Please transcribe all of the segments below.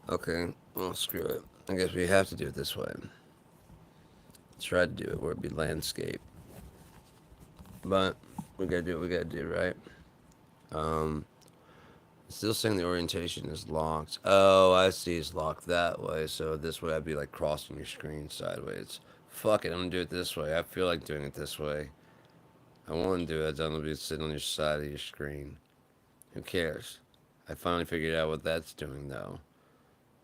Okay, well, screw it. I guess we have to do it this way. Try to do it where it be landscape. But we gotta do what we gotta do, right? Um, Still saying the orientation is locked. Oh, I see. It's locked that way. So this way I'd be like crossing your screen sideways. Fuck it. I'm gonna do it this way. I feel like doing it this way. I want to do it. I'm gonna be sitting on your side of your screen. Who cares? I finally figured out what that's doing though.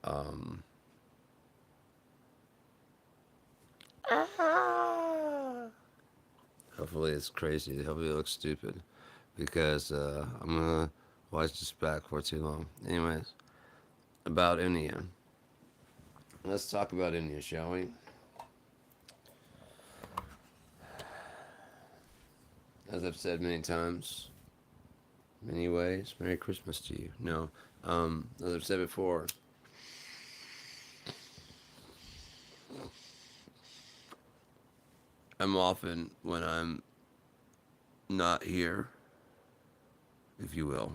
Um, Hopefully it's crazy. Hopefully it looks stupid because I'm gonna watch this back for too long. Anyways, about UNEA. Let's talk about UNEA, shall we? As I've said many times, many ways, Merry Christmas to you. No, as I've said before, I'm often when I'm not here, if you will.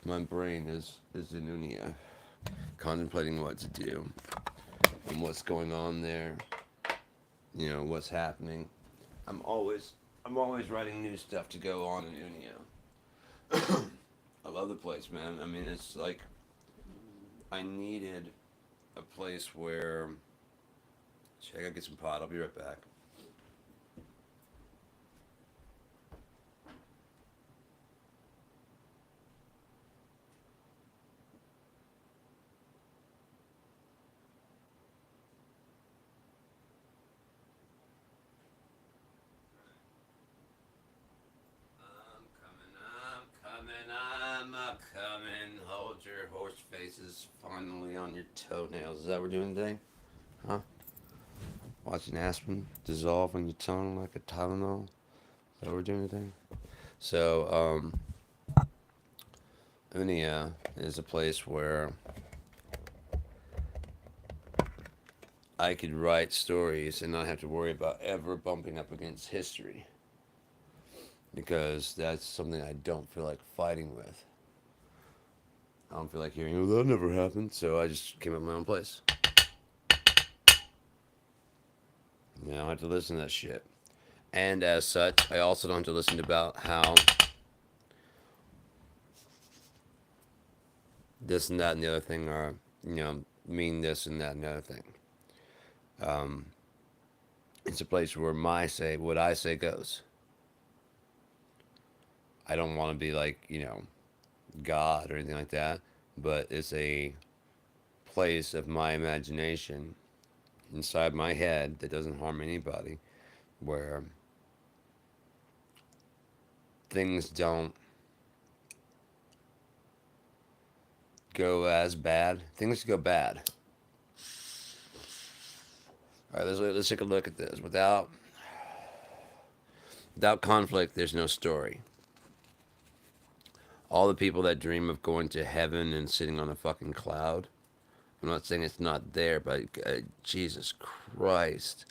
My brain is in UNEA, contemplating what to do and what's going on there. You know what's happening. I'm always I'm always writing new stuff to go on in UNEA. I love the place, man. I mean, it's like I needed a place where. Shit, I gotta get some pot. I'll be right back. I'm coming. Hold your horse faces finally on your toenails. Is that what we're doing today? Huh? Watching Aspen dissolve on your tongue like a Tylenol. Is that what we're doing today? So, Unia is a place where I could write stories and not have to worry about ever bumping up against history. Because that's something I don't feel like fighting with. I don't feel like hearing, oh, that never happened. So I just came up with my own place. You know, I don't have to listen to that shit. And as such, I also don't have to listen about how this and that and the other thing are, mean this and that and the other thing. Um, it's a place where what I say goes. I don't want to be like, God or anything like that, but it's a place of my imagination inside my head that doesn't harm anybody, where things don't go as bad. Things go bad. All right, let's take a look at this. Without conflict, there's no story. All the people that dream of going to heaven and sitting on a fucking cloud. I'm not saying it's not there, but Jesus Christ,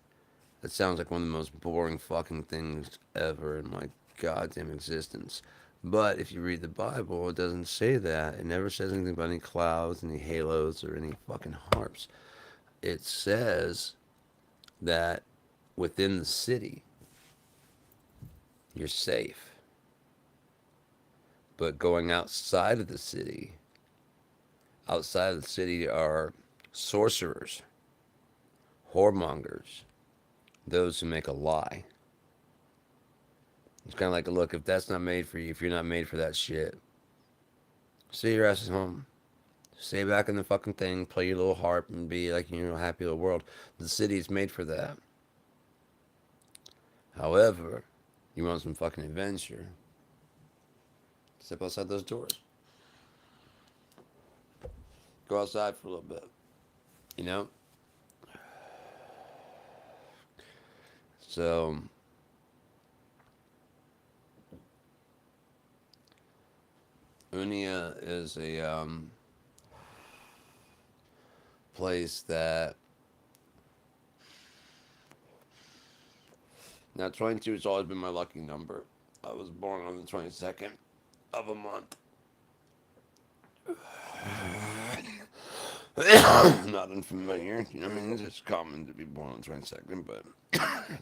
that sounds like one of the most boring fucking things ever in my goddamn existence. But if you read the Bible, it doesn't say that. It never says anything about any clouds, any halos, or any fucking harps. It says that within the city, you're safe. But going outside of the city are sorcerers, whoremongers, those who make a lie. It's kind of like, look, if that's not made for you, if you're not made for that shit, stay your ass at home. Stay back in the fucking thing, play your little harp, and be like in your happy little world. The city's made for that. However, you want some fucking adventure, step outside those doors. Go outside for a little bit. You know? So, Unia is a place that. Now, 22 has always been my lucky number. I was born on the 22nd of a month. Not unfamiliar. You know, I mean, it's just common to be born on the 22nd, but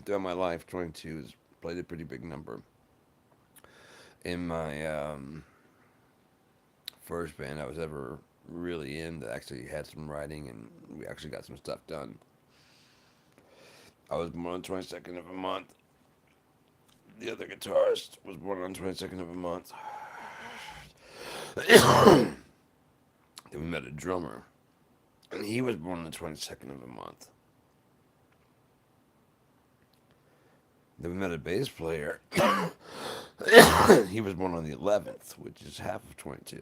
throughout my life, 22 has played a pretty big number. In my first band I was ever really in that actually had some writing and we actually got some stuff done, I was born on the 22nd of a month. The other guitarist was born on the 22nd of a month. Then we met a drummer, and he was born on the 22nd of a month. Then we met a bass player. He was born on the 11th, which is half of 22.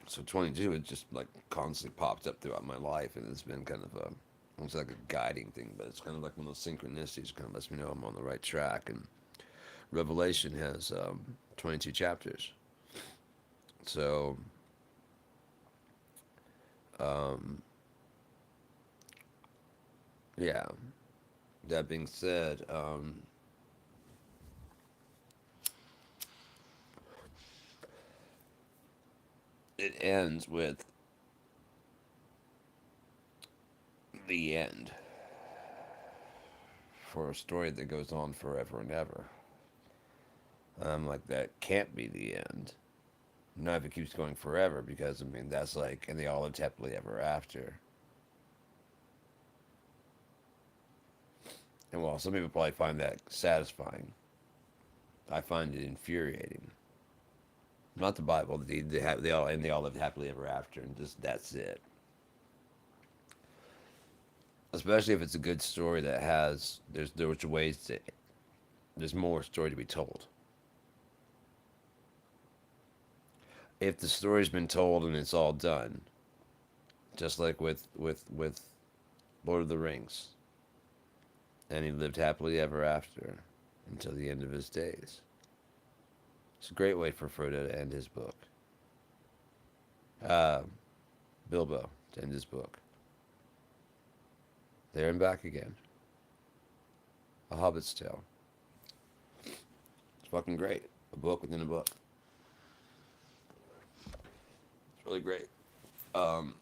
So 22 it just like constantly popped up throughout my life, and it's been kind of a almost like a guiding thing, but it's kind of like one of those synchronicities. Kind of lets me know I'm on the right track. And Revelation has 22 chapters, so um, yeah. That being said, it ends with the end for a story that goes on forever and ever. I'm like, that can't be the end. Not if it keeps going forever, because I mean that's like, and they all lived happily ever after. And while some people probably find that satisfying, I find it infuriating. Not the Bible. They all lived happily ever after, and just that's it. Especially if it's a good story that has there's ways to there's more story to be told. If the story's been told and it's all done, just like with Lord of the Rings, and he lived happily ever after until the end of his days. It's a great way for Frodo to end his book. Uh, Bilbo to end his book. There and back again. A Hobbit's Tale. It's fucking great. A book within a book. It's really great. Um,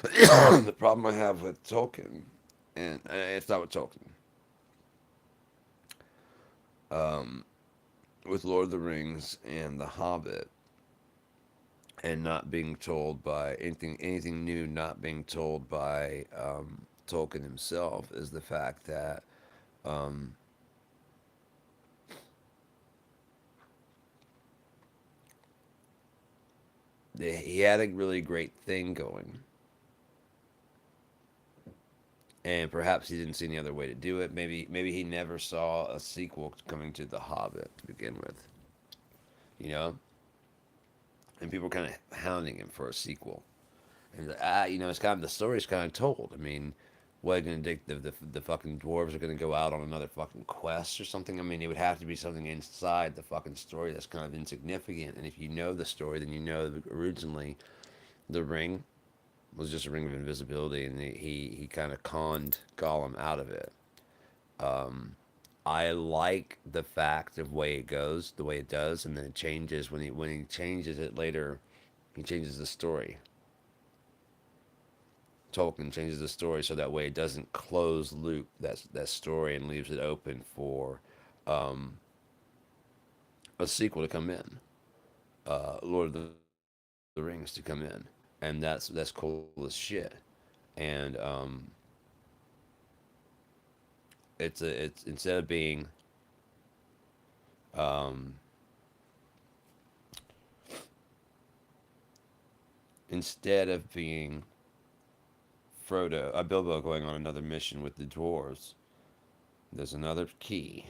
the problem I have with Tolkien, and it's not with Tolkien, um, with Lord of the Rings and The Hobbit, and not being told by anything new, not being told by Tolkien himself, is the fact that um, he had a really great thing going, and perhaps he didn't see any other way to do it. Maybe he never saw a sequel coming to The Hobbit to begin with, you know, and people were kind of hounding him for a sequel. And you know, it's kind of the story's kind of told. I mean, what are going to take the fucking dwarves are going to go out on another fucking quest or something? I mean, it would have to be something inside the fucking story that's kind of insignificant. And if you know the story, then you know that originally the ring was just a ring of invisibility, and he kind of conned Gollum out of it. Um, I like the fact of the way it goes, the way it does, and then it changes when he changes it later. He changes the story. Tolkien changes the story so that way it doesn't close loop that story and leaves it open for um, a sequel to come in, Lord of the Rings to come in, and that's cool as shit. And it's instead of being um, instead of being Bilbo going on another mission with the dwarves, there's another key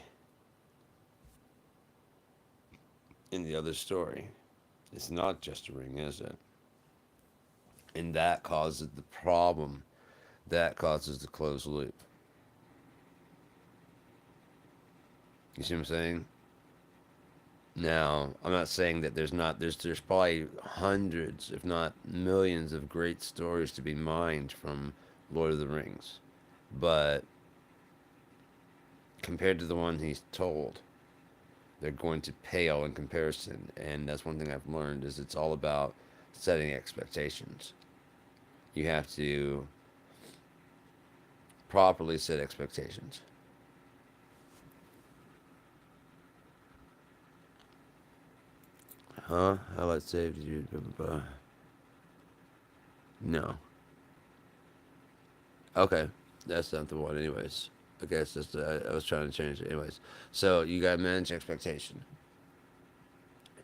in the other story. It's not just a ring, is it? And that causes the problem. That causes the closed loop. You see what I'm saying? Now, I'm not saying that there's probably hundreds, if not millions, of great stories to be mined from Lord of the Rings, but compared to the one he's told, they're going to pale in comparison. And that's one thing I've learned is it's all about setting expectations. You have to properly set expectations. Huh? How about save you? No. Okay, that's not the one. Anyways, okay, it's just I was trying to change it. Anyways, so you got to manage expectation,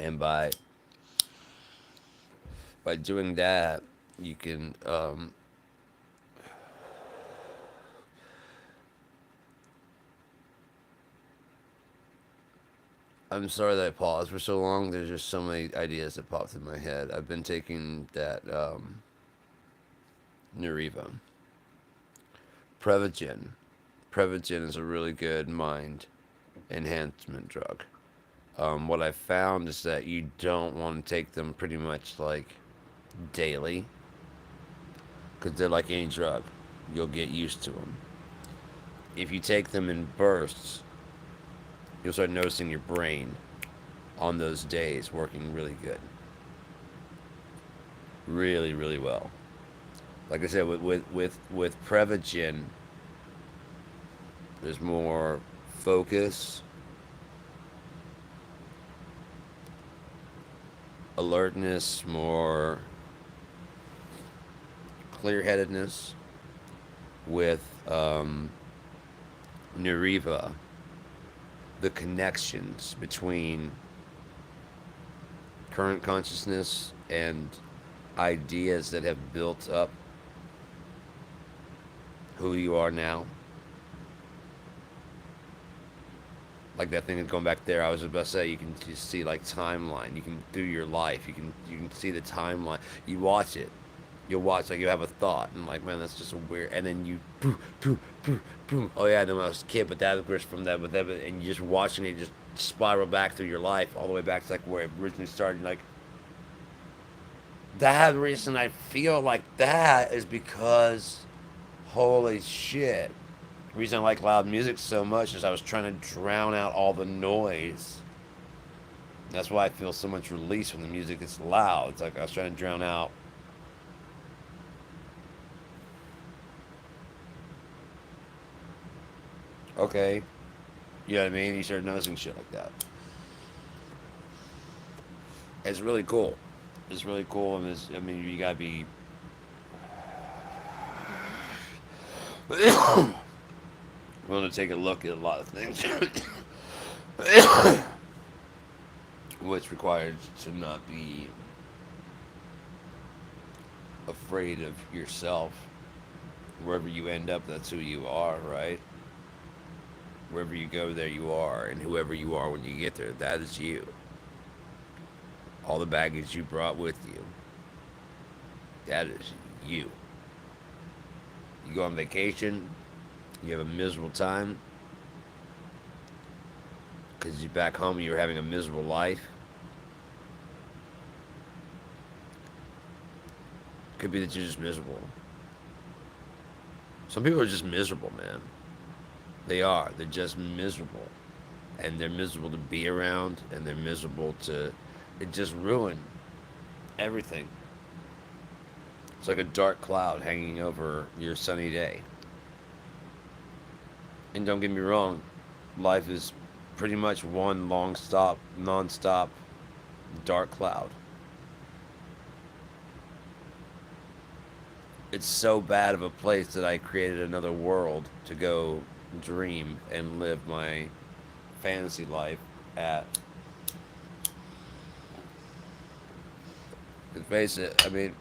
and by doing that, you can. I'm sorry that I paused for so long. There's just so many ideas that popped in my head. I've been taking that Neriva, Prevagen. Prevagen is a really good mind enhancement drug. What I found is that you don't want to take them pretty much like daily because they're like any drug. You'll get used to them. If you take them in bursts, you'll start noticing your brain on those days working really good. Really, really well. Like I said, with Prevagen, there's more focus, alertness, more clear headedness. With Neriva, the connections between current consciousness and ideas that have built up who you are now. Like that thing that's going back there, I was about to say, you can just see like timeline. You can through your life, you can see the timeline. You watch it, you'll watch like you have a thought and like, man, that's just a weird. And then you, boom, boom, boom, boom. Oh yeah, I know when I was a kid, but that was from that, but that, and you're just watching it just spiral back through your life all the way back to like where it originally started. Like that reason I feel like that is because, holy shit. The reason I like loud music so much is I was trying to drown out all the noise. That's why I feel so much release when the music is loud. It's like I was trying to drown out. Okay, you know what I mean? You start noticing shit like that. It's really cool. It's really cool, and it's, I mean, you gotta be willing to take a look at a lot of things, which requires to not be afraid of yourself. Wherever you end up, that's who you are, right? Wherever you go, there you are, and whoever you are when you get there, that is you. All the baggage you brought with you, that is you. You go on vacation, you have a miserable time because you back home you're having a miserable life. Could be that you're just miserable. Some people are just miserable, man. They are. They're just miserable. And they're miserable to be around, and they're miserable to. It just ruined everything. It's like a dark cloud hanging over your sunny day. And don't get me wrong, life is pretty much one long stop, non stop dark cloud. It's so bad of a place that I created another world to go dream and live my fantasy life at. And face it, I mean,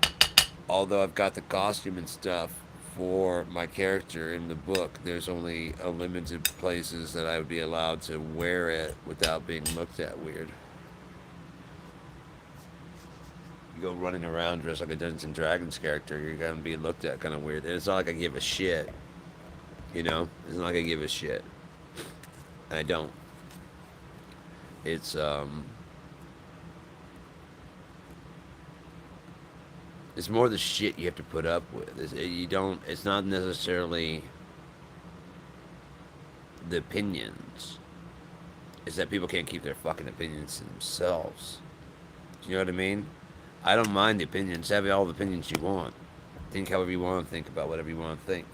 although I've got the costume and stuff for my character in the book, there's only a limited places that I would be allowed to wear it without being looked at weird. You go running around dressed like a Dungeons and Dragons character, you're gonna be looked at kind of weird. And it's not like I give a shit, you know. It's not like I give a shit. I don't. It's it's more the shit you have to put up with. You don't. It's not necessarily the opinions. is that people can't keep their fucking opinions to themselves. Do you know what I mean? I don't mind the opinions. Have all the opinions you want. Think however you want to think about whatever you want to think.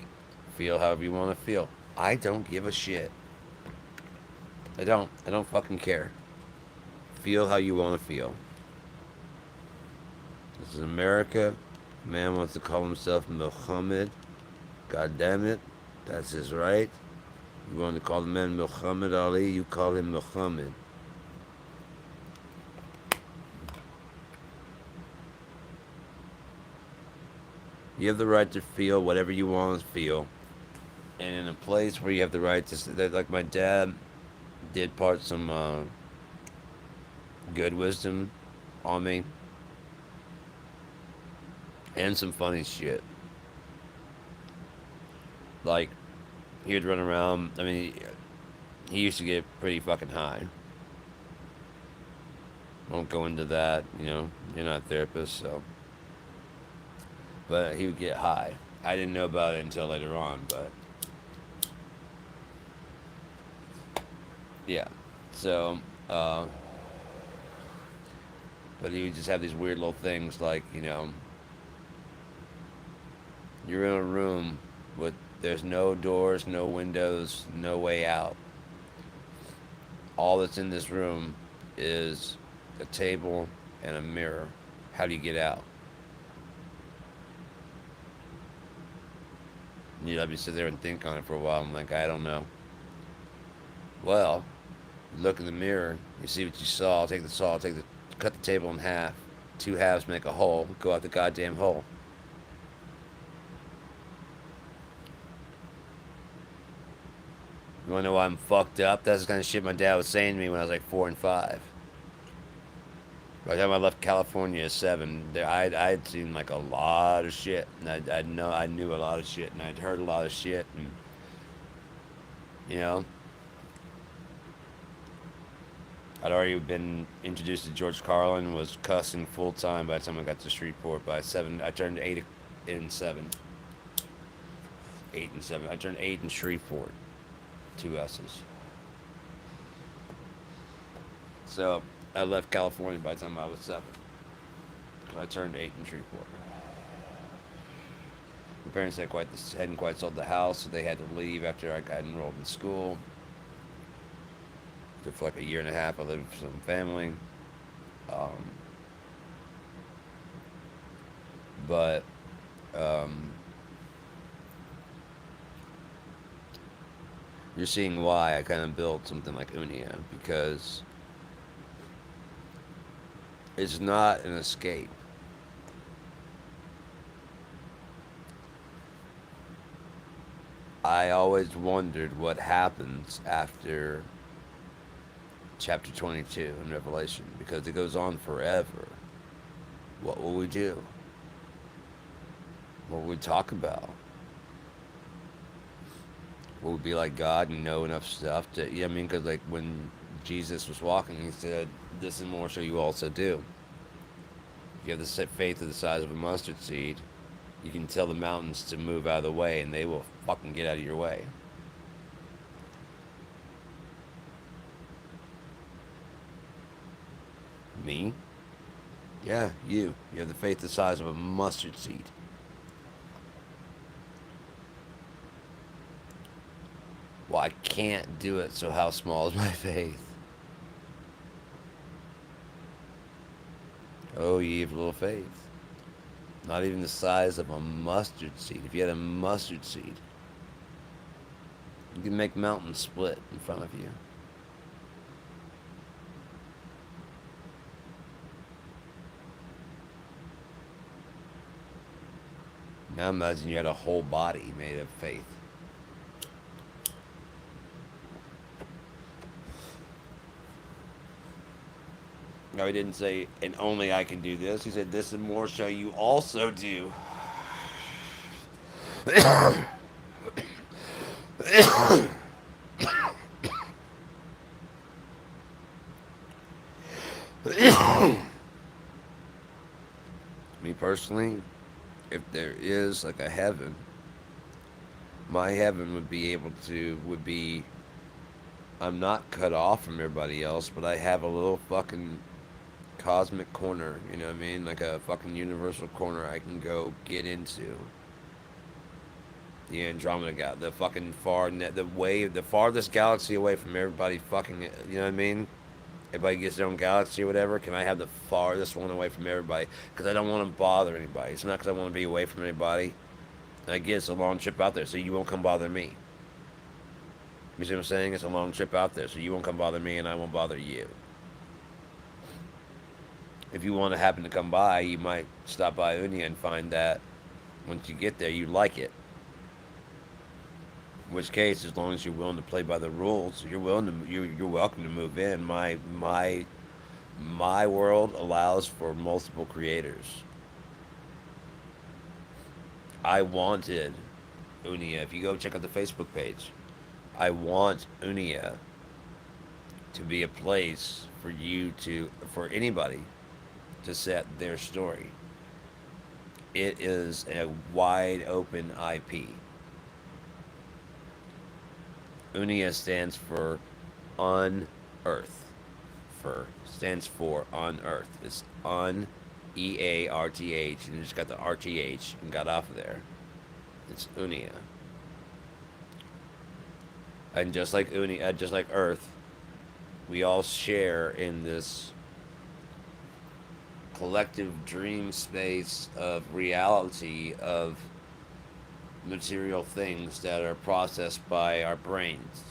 Feel however you want to feel. I don't give a shit. I don't. I don't fucking care. Feel how you want to feel. This is America. A man wants to call himself Muhammad. God damn it. That's his right. You want to call the man Muhammad Ali, you call him Muhammad. You have the right to feel whatever you want to feel. And in a place where you have the right to, like my dad did part some good wisdom on me and some funny shit. Like, he would run around. I mean, he used to get pretty fucking high. Won't go into that, you know. You're not a therapist, so. But he would get high. I didn't know about it until later on, but yeah. So, but he would just have these weird little things like, you know, you're in a room with there's no doors, no windows, no way out. All that's in this room is a table and a mirror. How do you get out? You let me sit there and think on it for a while. I'm like, I don't know. Well, you look in the mirror, you see what you saw. Take the saw, cut the table in half. Two halves make a hole. Go out the goddamn hole. You wanna know why I'm fucked up? That's the kind of shit my dad was saying to me when I was like 4 and 5. By the time I left California at 7, I'd seen like a lot of shit, and I knew a lot of shit, and I'd heard a lot of shit, and you know, I'd already been introduced to George Carlin, was cussing full time by the time I got to Shreveport. By 7, I turned 8 and 7, 8 and 7. I turned 8 in Shreveport, two S's. So I left California by the time I was 7. I turned 8 in Shreveport. My parents hadn't quite sold the house, so they had to leave after I got enrolled in school. So for like a year and a half, I lived with some family. Um, but you're seeing why I kind of built something like UNEA, because it's not an escape. I always wondered what happens after chapter 22 in Revelation, because it goes on forever. What will we do? What will we talk about? Will we be like God and know enough stuff to, yeah, I mean, because like when Jesus was walking, he said, this and more shall you also do. If you have the faith of the size of a mustard seed, you can tell the mountains to move out of the way, and they will fucking get out of your way. Me? Yeah, you. You have the faith the size of a mustard seed. Well, I can't do it, so how small is my faith? Oh, ye have little faith. Not even the size of a mustard seed. If you had a mustard seed, you can make mountains split in front of you. Now imagine you had a whole body made of faith. No, he didn't say, and only I can do this. He said, this and more shall you also do. Me personally, if there is like a heaven, my heaven would be I'm not cut off from everybody else, but I have a little fucking cosmic corner, you know what I mean? Like a fucking universal corner I can go get into. The Andromeda Galaxy, the fucking the the farthest galaxy away from everybody fucking, you know what I mean? Everybody gets their own galaxy or whatever. Can I have the farthest one away from everybody? Because I don't want to bother anybody. It's not because I want to be away from anybody. I get it's a long trip out there, so you won't come bother me. You see what I'm saying? It's a long trip out there, so you won't come bother me, and I won't bother you. If you want to happen to come by, you might stop by UNEA and find that once you get there, you like it. In which case, as long as you're willing to play by the rules, you're welcome to move in. My world allows for multiple creators. I wanted UNEA. If you go check out the Facebook page, I want UNEA to be a place for anybody to set their story. It is a wide open IP. UNEA stands for on Earth. For stands for on Earth. It's on EARTH, and you just got the RTH and got off of there. It's UNEA. And just like UNEA, just like Earth, we all share in this collective dream space of reality of material things that are processed by our brains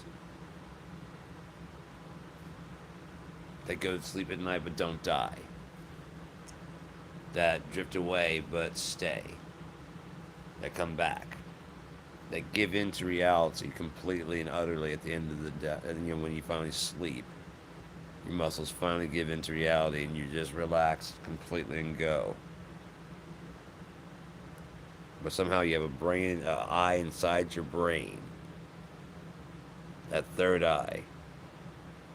that go to sleep at night but don't die, that drift away but stay, that come back, that give into reality completely and utterly at the end of the day. And you know, when you finally sleep, your muscles finally give into reality and you just relax completely and go. But somehow you have a brain, an eye inside your brain, that third eye,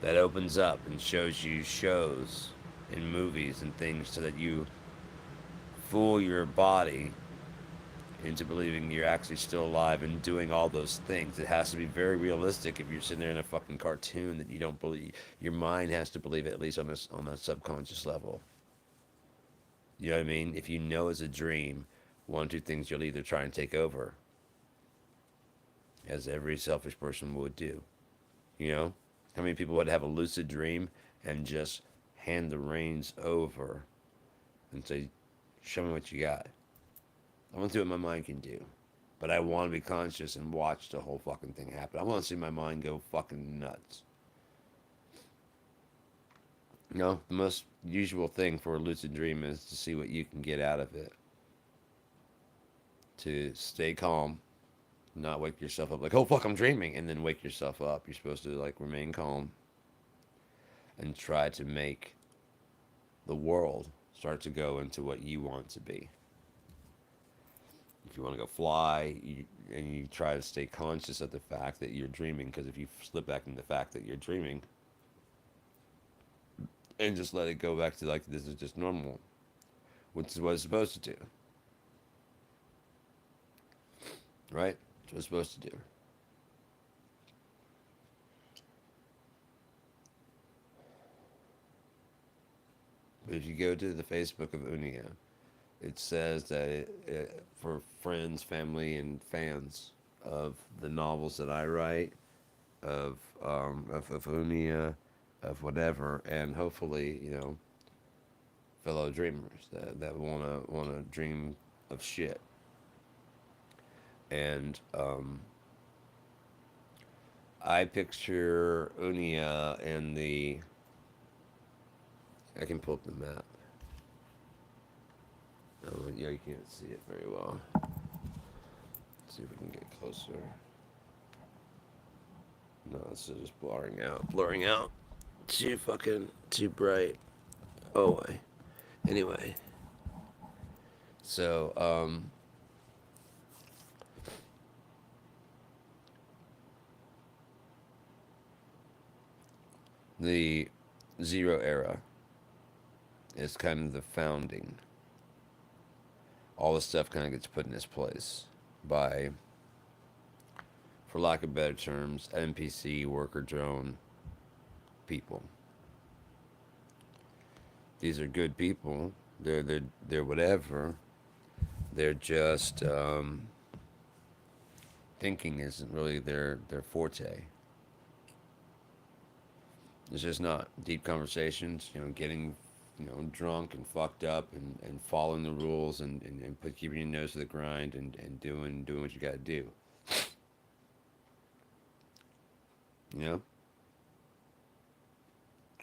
that opens up and shows you shows and movies and things so that you fool your body into believing you're actually still alive and doing all those things. It has to be very realistic if you're sitting there in a fucking cartoon that you don't believe. Your mind has to believe it, at least on a subconscious level. You know what I mean? If you know it's a dream, one or two things you'll either try and take over, as every selfish person would do. You know? How many people would have a lucid dream and just hand the reins over and say, show me what you got? I want to see what my mind can do. But I want to be conscious and watch the whole fucking thing happen. I want to see my mind go fucking nuts. You know, the most usual thing for a lucid dream is to see what you can get out of it. To stay calm, not wake yourself up like, oh fuck, I'm dreaming, and then wake yourself up. You're supposed to like remain calm and try to make the world start to go into what you want to be. If you want to go fly, and you try to stay conscious of the fact that you're dreaming, because if you slip back into the fact that you're dreaming and just let it go back to like this is just normal, which is what it's supposed to do, right? It's what it's supposed to do. But if you go to the Facebook of UNEA, it says that for friends, family, and fans of the novels that I write, of UNEA, of whatever, and hopefully, you know, fellow dreamers that wanna dream of shit. And I picture UNEA and the. I can pull up the map. Oh, yeah, you can't see it very well. Let's see if we can get closer. No, it's just blurring out. Blurring out. Too fucking too bright. Oh, wait. Anyway. So, the Zero Era is kind of the founding. All the stuff kind of gets put in its place by, for lack of better terms, NPC, worker drone, people. These are good people. They're whatever. They're just thinking isn't really their forte. It's just not deep conversations. Getting drunk and fucked up and following the rules and keeping your nose to the grind and doing what you got to do. You know,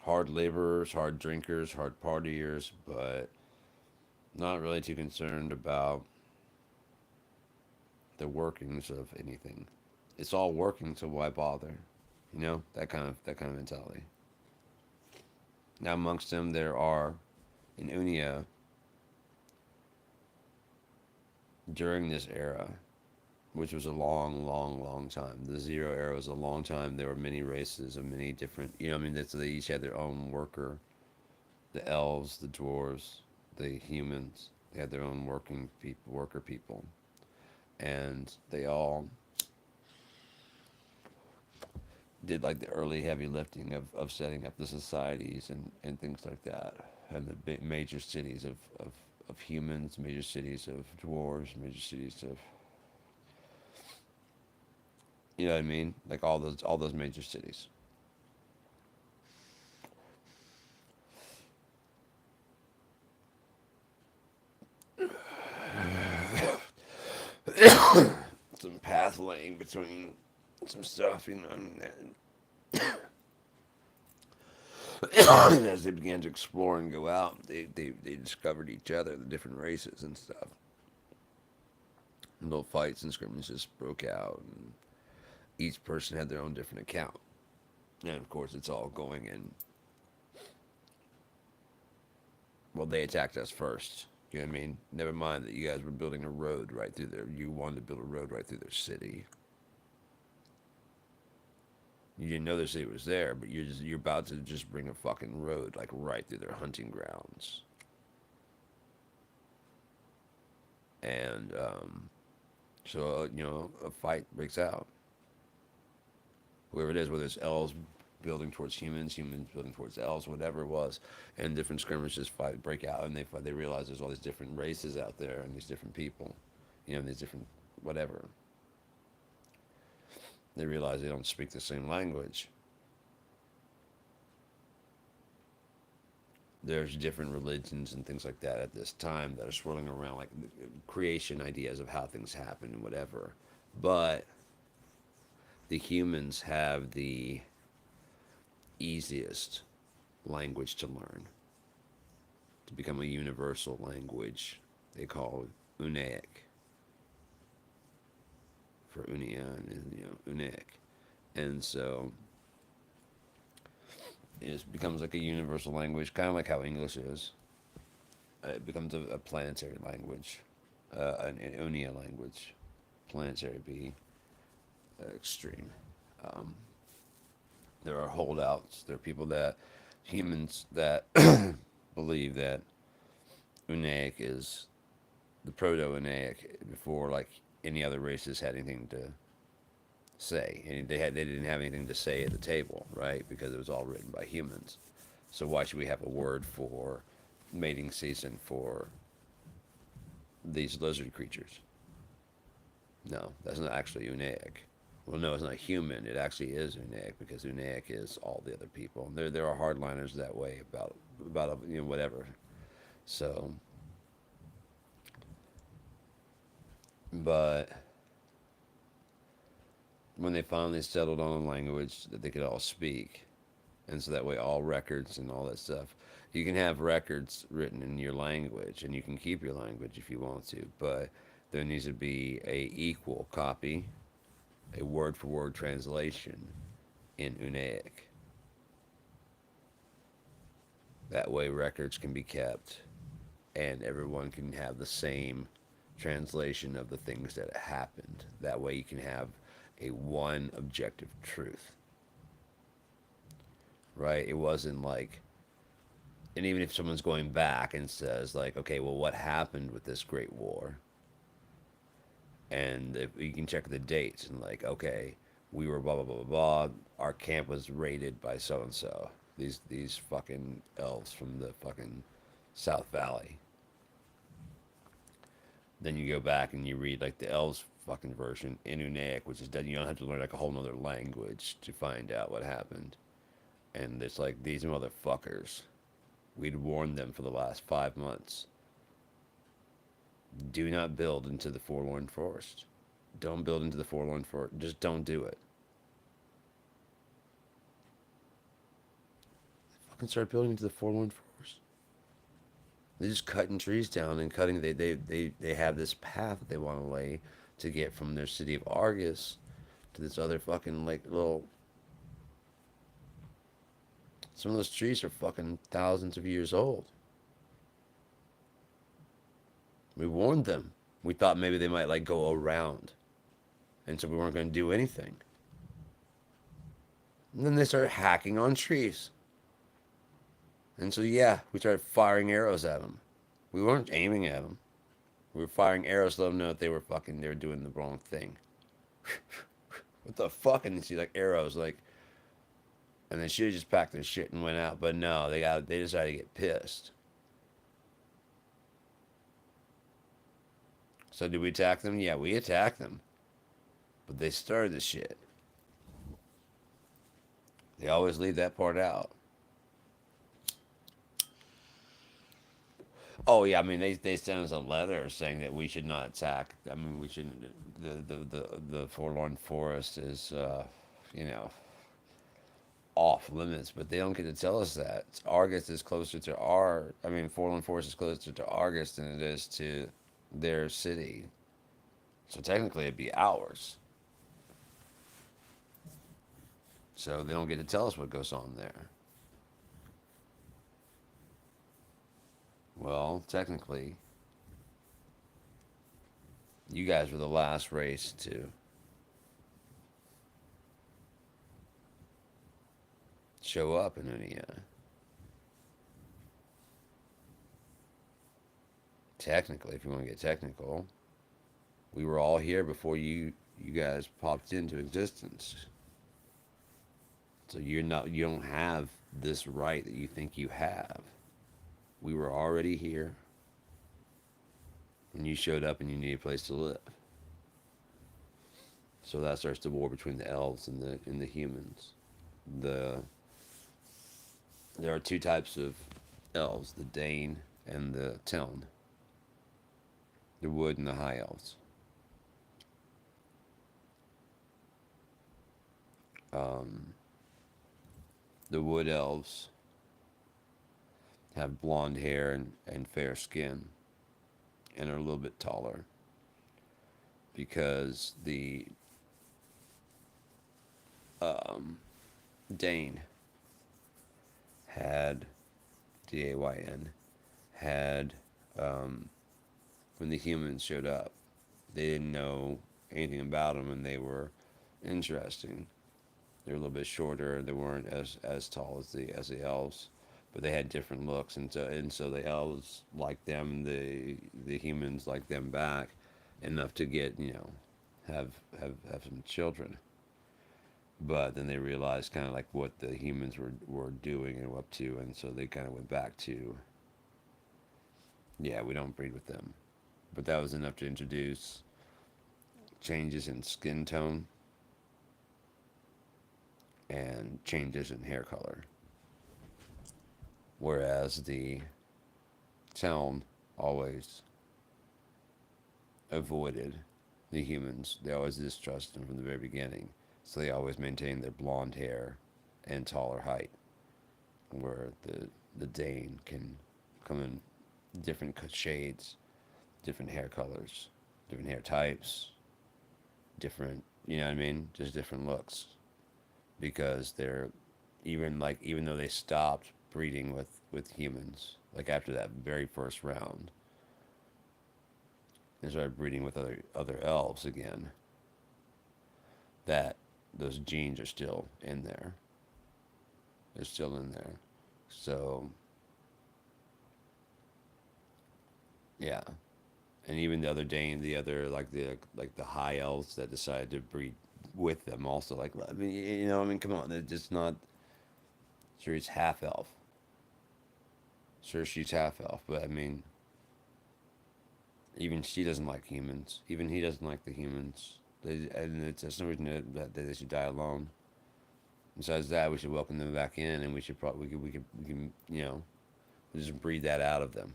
hard laborers, hard drinkers, hard partiers, but not really too concerned about the workings of anything. It's all working, so why bother? That kind of mentality. Now amongst them there are in UNEA during this era, which was a long, long, long time. The Zero era was a long time. There were many races of many different. They each had their own worker. The elves, the dwarves, the humans. They had their own worker people, and they all did like the early heavy lifting of setting up the societies and things like that, and the big major cities of humans, major cities of dwarves, major cities of you know what I mean, like all those major cities. Some path laying between some stuff, and as they began to explore and go out, they discovered each other, the different races and stuff. And little fights and skirmishes broke out, and each person had their own different account. And of course, it's all going in. Well, they attacked us first. You know what I mean? Never mind that you guys were building a road right through there. You wanted to build a road right through their city. You didn't know their city was there, but you're about to just bring a fucking road like right through their hunting grounds. And so a fight breaks out. Whoever it is, whether it's elves building towards humans, humans building towards elves, whatever it was, and different skirmishes break out, and they realize there's all these different races out there and these different people, these different whatever. They realize they don't speak the same language. There's different religions and things like that at this time that are swirling around, like creation ideas of how things happen and whatever. But the humans have the easiest language to learn, to become a universal language. They call it UNEA for UNEA and UNEA, and so it becomes like a universal language, kind of like how English is. It becomes a planetary language, an UNEA language. Planetary be extreme. Um, there are holdouts. There are people humans that believe that UNEA is the proto-UNEA before like any other races had anything to say. And they didn't have anything to say at the table, right? Because it was all written by humans. So why should we have a word for mating season for these lizard creatures? No, that's not actually UNEA. Well, no, it's not human. It actually is UNEA because UNEA is all the other people. And there are hardliners that way about whatever. So, but when they finally settled on a language that they could all speak, and so that way all records and all that stuff, you can have records written in your language, and you can keep your language if you want to, but there needs to be a equal copy, a word for word translation in UNEA. That way records can be kept and everyone can have the same translation of the things that happened. That way you can have a one objective truth. Right? It wasn't like, and even if someone's going back and says like, okay, well, what happened with this great war? And if you can check the dates and like, okay, We were blah blah blah blah blah. Our camp was raided by so and so. These fucking elves from the fucking South Valley. Then you go back and you read like the elves fucking version in UNEA, which is that you don't have to learn like a whole nother language to find out what happened. And it's like these motherfuckers. We'd warned them for the last 5 months. Do not build into the forlorn forest. Don't build into the forlorn forest. Just don't do it. Fucking start building into the forlorn forest. They're just cutting trees down and cutting. They have this path that they want to lay to get from their city of Argus to this other fucking like little. Some of those trees are fucking thousands of years old. We warned them. We thought maybe they might like go around, and so we weren't going to do anything. And then they started hacking on trees, and so yeah, we started firing arrows at them. We weren't aiming at them. We were firing arrows to let them know that they were doing the wrong thing. What the fuck? And see like arrows like, and then she just packed their shit and went out. But no, they decided to get pissed. So did we attack them? Yeah, we attacked them. But they started the shit. They always leave that part out. Oh yeah, I mean they sent us a letter saying that we should not attack. I mean we shouldn't. The forlorn forest is, you know, off limits, but they don't get to tell us that. Argus is closer to our. I mean, forlorn forest is closer to Argus than it is to their city. So technically, it'd be ours. So they don't get to tell us what goes on there. Well, technically, you guys were the last race to show up in UNEA. Technically, if you want to get technical, we were all here before you guys popped into existence. So you don't have this right that you think you have. We were already here when you showed up and you needed a place to live. So that starts the war between the elves and the humans. The There are two types of elves, the Dane and the Teln. The wood and the high elves. Um, the wood elves have blonde hair and fair skin and are a little bit taller because the um, Dane had Dayn had when the humans showed up, they didn't know anything about them, and they were interesting. They were a little bit shorter. They weren't as tall as the elves, but they had different looks, and so the elves liked them. The humans liked them back enough to get have some children. But then they realized kind of like what the humans were doing and up to, and so they kind of went back to, yeah, we don't breed with them. But that was enough to introduce changes in skin tone and changes in hair color. Whereas the town always avoided the humans. They always distrusted them from the very beginning. So they always maintained their blonde hair and taller height. Where the Dane can come in different shades, different hair colors, different hair types, different, you know what I mean? Just different looks. Because they're even though they stopped breeding with humans, like after that very first round, they started breeding with other elves again. That those genes are still in there. They're still in there. So yeah. And even the other Dane, the other like the high elves that decided to breed with them also. Like, I mean, I mean, come on, they're just not. Sure, he's half elf. Sure, she's half elf, but I mean, even she doesn't like humans. Even he doesn't like the humans. And there's no reason that they should die alone. Besides that, we should welcome them back in, and we should probably we can just breed that out of them.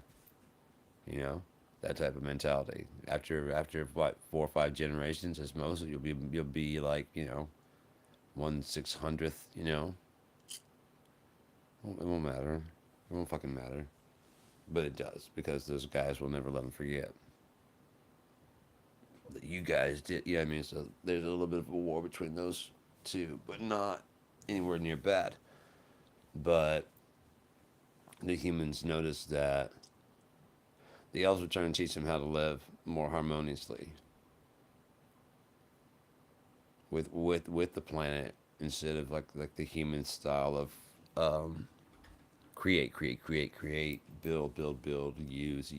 You know, that type of mentality. After what 4 or 5 generations, as most, you'll be like 1/600th. It won't matter. It won't fucking matter. But it does because those guys will never let them forget that you guys did. Yeah, I mean, so there's a little bit of a war between those two, but not anywhere near bad. But the humans noticed that the elves were trying to teach them how to live more harmoniously with the planet instead of like the human style of um, create, build, use,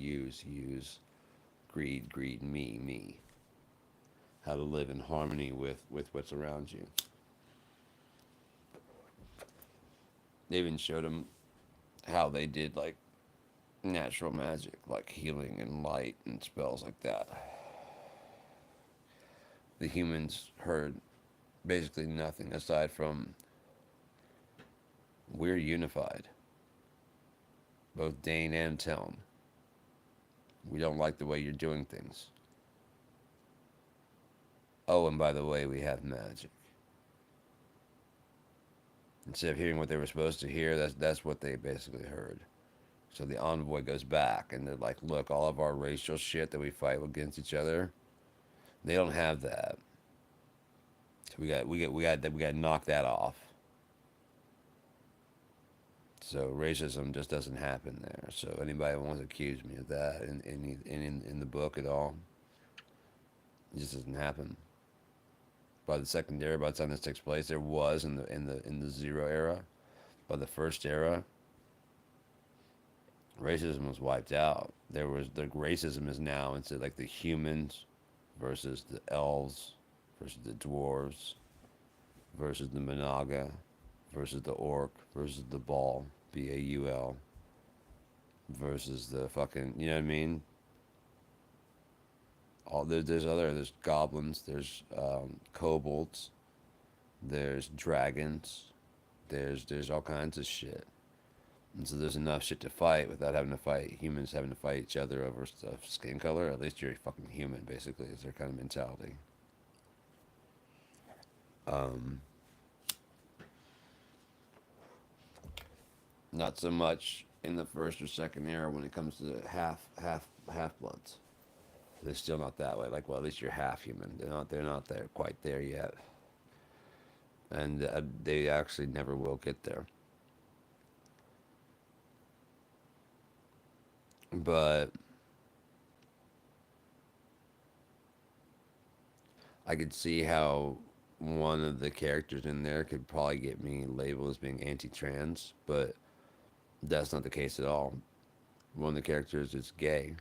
greed, me. How to live in harmony with what's around you. They even showed them how they did like natural magic, like healing and light and spells like that. The humans heard basically nothing aside from we're unified, both Dane and Telm. We don't like the way you're doing things. Oh, and by the way, we have magic. Instead of hearing what they were supposed to hear, that's what they basically heard. So the envoy goes back, and they're like, "Look, all of our racial shit that we fight against each other, they don't have that. So we got to knock that off. So racism just doesn't happen there. So anybody who wants to accuse me of that in the book at all, it just doesn't happen. By the second era, by the time this takes place, there was in the zero era. By the first era, racism was wiped out. There was the racism is now instead like the humans versus the elves versus the dwarves versus the Monaga versus the orc versus the ball Baul versus the fucking you know what I mean. There's goblins, there's kobolds, there's dragons, there's all kinds of shit. And so there's enough shit to fight without having to fight humans having to fight each other over stuff, skin color. At least you're a fucking human, basically, is their kind of mentality. Um, Not so much in the first or second era when it comes to half bloods. They're still not that way. Like, well, at least you're half human. They're not there quite there yet, and they actually never will get there. But I could see how one of the characters in there could probably get me labeled as being anti-trans, but that's not the case at all. One of the characters is gay,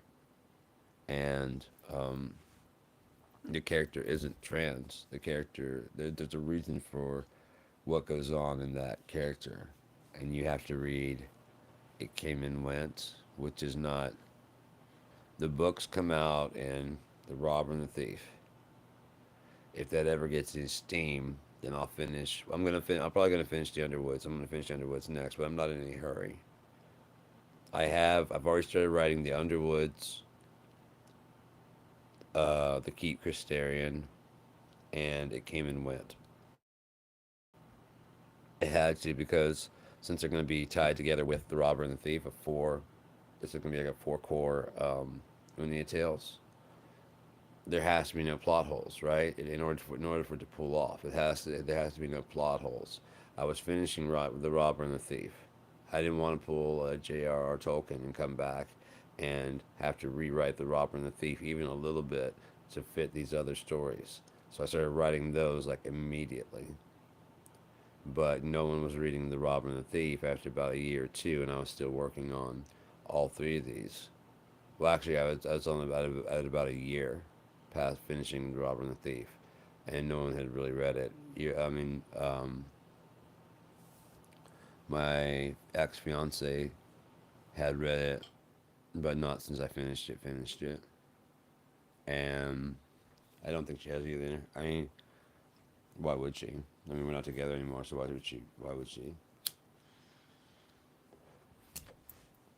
and the character isn't trans. The character there's a reason for what goes on in that character, and you have to read It Came and Went, which is not the books come out in The Robber and the Thief. If that ever gets any steam, then I'll finish. I'm probably gonna finish the Underwoods. I'm gonna finish the Underwoods next, but I'm not in any hurry. I've already started writing the Underwoods, the Keep Christarian, and It Came and Went. It had to because since they're going to be tied together with the Robber and the Thief, this is going to be like a 4 core UNEA tales. There has to be no plot holes, right? In order for it to pull off, there has to be no plot holes. I was finishing the Robber and the Thief. I didn't want to pull J.R.R. Tolkien and come back and have to rewrite the Robber and the Thief even a little bit to fit these other stories. So I started writing those like immediately. But no one was reading The Robber and the Thief after about a year or two, and I was still working on all three of these. Well, actually, I was only at about a year past finishing The Robber and the Thief, and no one had really read it. I mean, my ex fiance had read it, but not since I finished it. And I don't think she has either. I mean, why would she? I mean, we're not together anymore, so why would she? Why would she?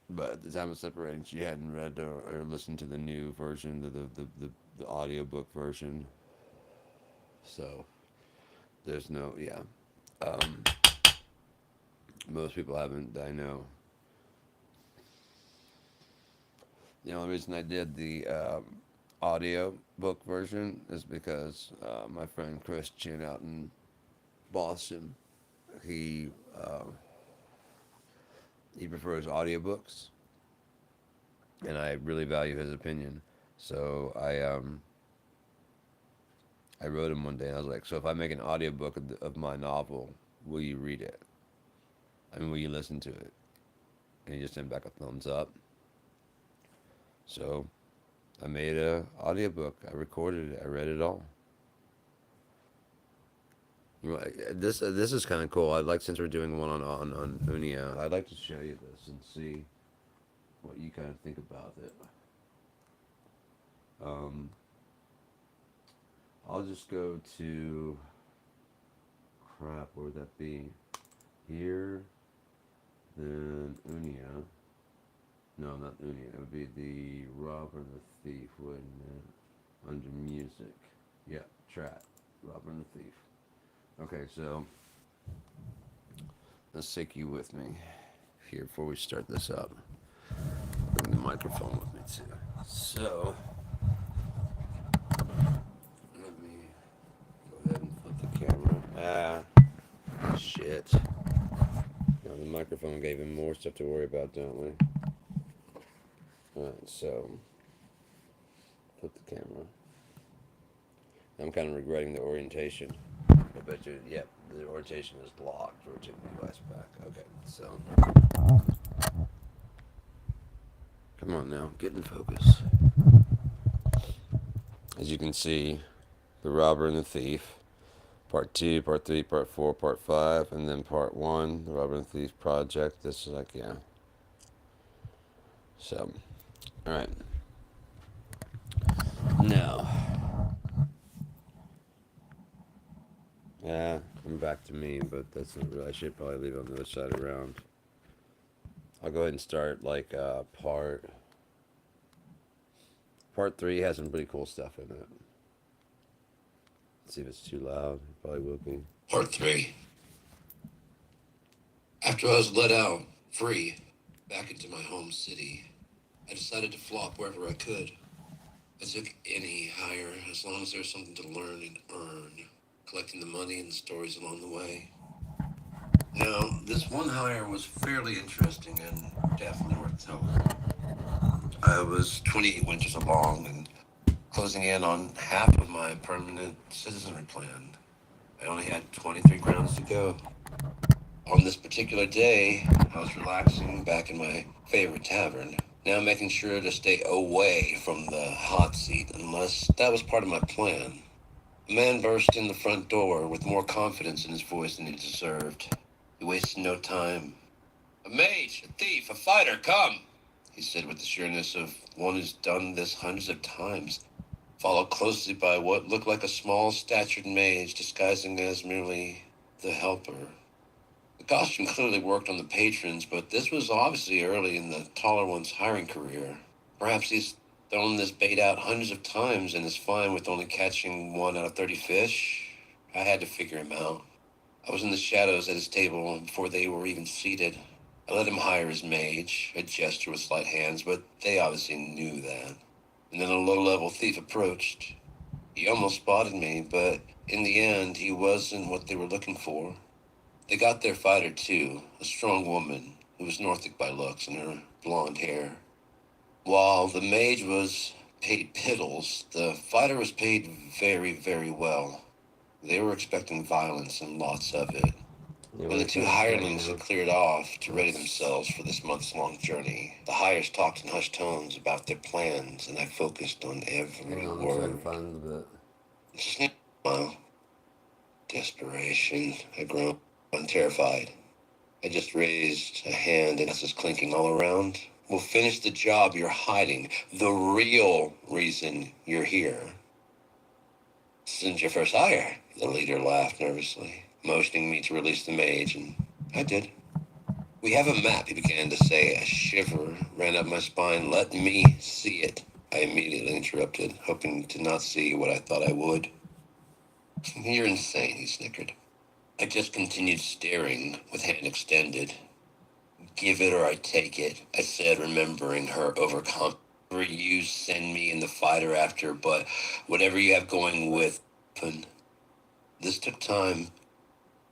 But at the time of separating, she hadn't read or listened to the new version, the audiobook version. So there's no, yeah. Um, Most people haven't, I know. The only reason I did the audio book version is because my friend Christian out in Boston, he uh, he prefers audiobooks, and I really value his opinion. So I wrote him one day, and I was like, "So if I make an audiobook of my novel, will you read it? I mean, will you listen to it?" And he just sent back a thumbs up. So I made a audiobook. I recorded it. I read it all. This is kind of cool. I'd like, since we're doing one on UNEA, I'd like to show you this and see what you kind of think about it. Um, I'll just go to crap. Where would that be? Here, then UNEA. No, not UNEA. It would be the Robber and the Thief, wouldn't it? Under music. Yeah, track. Robber and the Thief. Okay, so let's take you with me here before we start this up. Bring the microphone with me too. So, let me go ahead and flip the camera. Shit. Now the microphone gave him more stuff to worry about, don't we? Alright, so, flip the camera. I'm kind of regretting the orientation. I bet you, yep, the orientation is locked. Rotate the device back. Okay, so, come on now, get in focus. As you can see, The Robber and the Thief, Part 2, Part 3, Part 4, Part 5, and then Part 1, The Robber and the Thief Project. This is like, yeah. So, alright. Now, yeah, I'm back to me, but that's not really, I should probably leave it on the other side around. I'll go ahead and start like part 3 has some pretty cool stuff in it. Let's see if it's too loud. It probably will be. Part 3. After I was let out, free, back into my home city, I decided to flop wherever I could. I took any hire as long as there was something to learn and earn, collecting the money and the stories along the way. Now, this one hire was fairly interesting and definitely worth telling. I was 28 winters along and closing in on half of my permanent citizenry plan. I only had 23 crowns to go. On this particular day, I was relaxing back in my favorite tavern, now making sure to stay away from the hot seat unless that was part of my plan. A man burst in the front door with more confidence in his voice than he deserved. He wasted no time. "A mage, a thief, a fighter, come!" he said with the sureness of one who's done this hundreds of times, followed closely by what looked like a small-statured mage disguising as merely the helper. The costume clearly worked on the patrons, but this was obviously early in the taller one's hiring career. Perhaps he's thrown this bait out hundreds of times and is fine with only catching 1 out of 30 fish. I had to figure him out. I was in the shadows at his table before they were even seated. I let him hire his mage, a gesture with slight hands, but they obviously knew that. And then a low-level thief approached. He almost spotted me, but in the end, he wasn't what they were looking for. They got their fighter, too, a strong woman who was Northic by looks and her blonde hair. While the mage was paid piddles, the fighter was paid very, very well. They were expecting violence and lots of it. When the two hirelings had cleared off to ready themselves for this months-long journey, the hires talked in hushed tones about their plans, and I focused on every word. Smile. Desperation. I groaned, terrified. I just raised a hand and glasses clinking all around. We'll finish the job you're hiding. The real reason you're here. This isn't your first hire. The leader laughed nervously, motioning me to release the mage, and I did. We have a map, he began to say. A shiver ran up my spine. Let me see it. I immediately interrupted, hoping to not see what I thought I would. You're insane, he snickered. I just continued staring, with hand extended. Give it or I take it, I said, remembering her overcome. Whatever you send me in the fighter after, but whatever you have going with. This took time.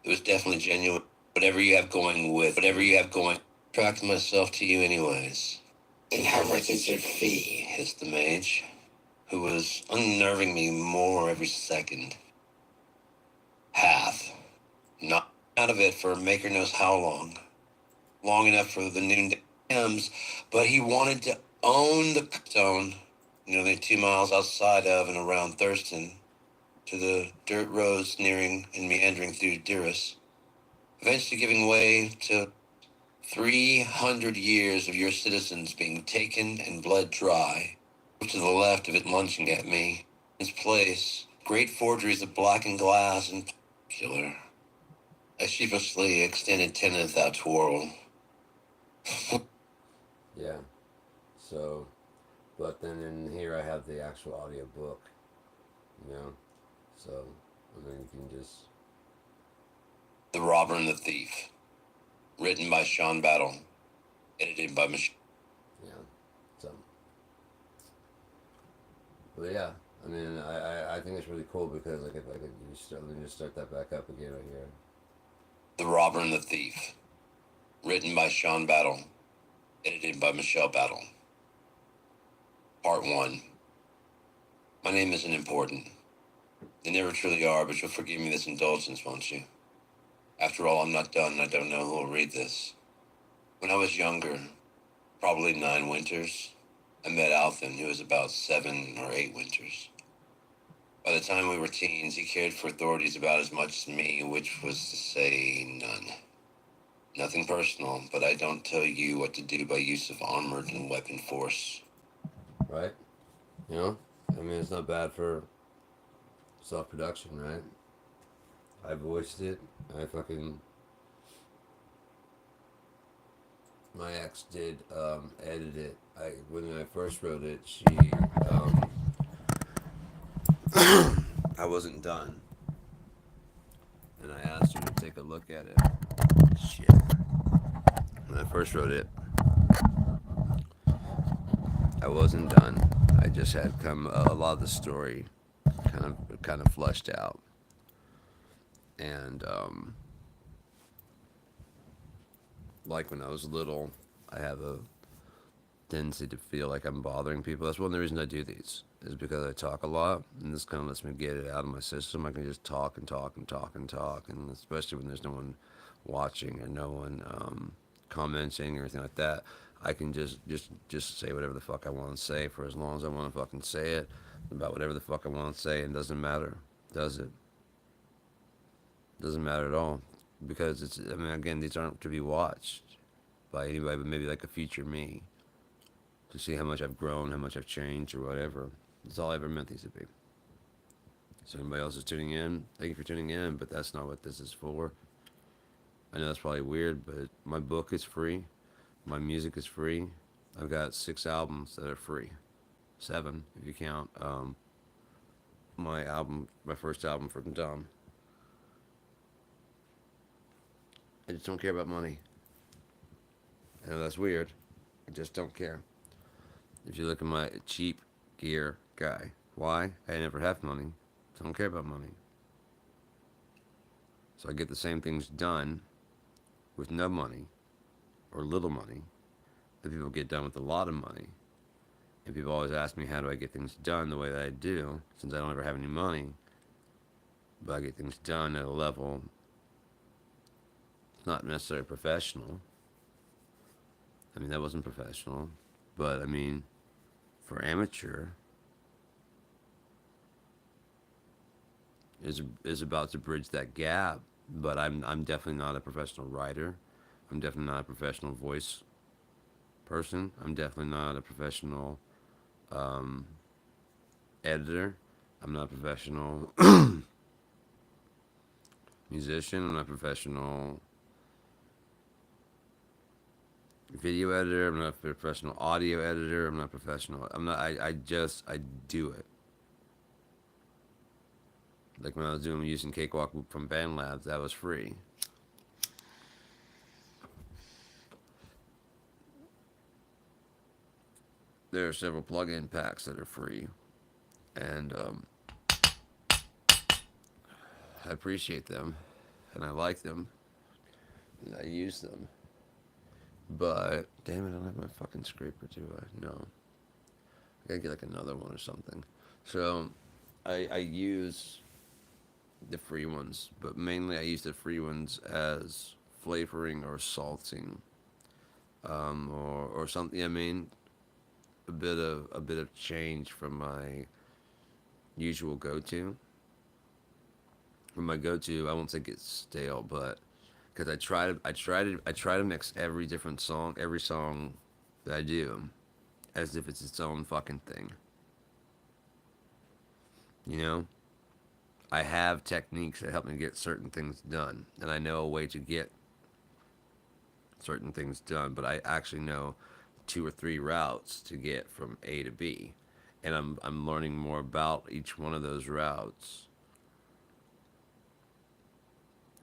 It was definitely genuine. Whatever you have going. Attracted myself to you anyways. And how much is your fee? Hissed the mage, who was unnerving me more every second. Half. Not out of it for maker knows how long. Long enough for the noonday hymns, but he wanted to own the zone, nearly 2 miles outside of and around Thurston, to the dirt roads nearing and meandering through Durris, eventually giving way to 300 years of your citizens being taken and bled dry. To the left of it lunging at me. Its place, great forgeries of blackened glass and killer. I sheepishly extended tenth out to whirl. Yeah. So, but then in here I have the actual audio book, you know, so, and then you can just... The Robber and the Thief, written by Sean Battle, edited by Michelle. Yeah, so, but yeah, I mean, I think it's really cool because, like, if I could just start that back up again right here. The Robber and the Thief, written by Sean Battle, edited by Michelle Battle. Part 1. My name isn't important. They never truly are, but you'll forgive me this indulgence, won't you? After all, I'm not done and I don't know who will read this. When I was younger, probably 9 winters, I met Alvin, who was about 7 or 8 winters. By the time we were teens, he cared for authorities about as much as me, which was to say none. Nothing personal, but I don't tell you what to do by use of armored and weapon force. Right? You know? I mean, it's not bad for self-production, right? I voiced it. I fucking... My ex did edit it. When I first wrote it, I wasn't done. And I asked her to take a look at it. Shit. When I first wrote it, I wasn't done. I just had come a lot of the story kind of flushed out. And like when I was little, I have a tendency to feel like I'm bothering people. That's one of the reasons I do these, is because I talk a lot, and this kind of lets me get it out of my system. I can just talk and talk and talk and talk, and especially when there's no one watching or no one commenting or anything like that, I can just say whatever the fuck I want to say for as long as I want to fucking say it about whatever the fuck I want to say, and it doesn't matter, does it? Doesn't matter at all, because it's, I mean, again, these aren't to be watched by anybody but maybe like a future me, to see how much I've grown, how much I've changed, or whatever. That's all I ever meant these to be. So anybody else is tuning in, thank you for tuning in, but that's not what this is for. I know that's probably weird, but my book is free. My music is free. I've got 6 albums that are free. 7, if you count my first album from Dumb. I just don't care about money. I know that's weird. I just don't care. If you look at my cheap gear guy, why? I never have money. Don't care about money. So I get the same things done with no money or little money that people get done with a lot of money. And people always ask me, how do I get things done the way that I do, since I don't ever have any money. But I get things done at a level, it's not necessarily professional. I mean, that wasn't professional. But, I mean, for amateur, is about to bridge that gap. But I'm definitely not a professional writer. I'm definitely not a professional voice person. I'm definitely not a professional um, editor. I'm not a professional musician. I'm not a professional video editor. I'm not a professional audio editor. I'm not professional. I'm not. I do it. Like when I was doing using Cakewalk from Band Labs, that was free. There are several plug-in packs that are free, and I appreciate them, and I like them, and I use them. But damn it, I don't have my fucking scraper, do I? No, I gotta get like another one or something. So I use the free ones, but mainly I use the free ones as flavoring or salting, or something. I mean, a bit of change from my usual go-to. From my go-to, I won't say get stale, but because I try to mix every song that I do, as if it's its own fucking thing. You know, I have techniques that help me get certain things done, and I know a way to get certain things done, but I actually know two or three routes to get from A to B, and I'm learning more about each one of those routes.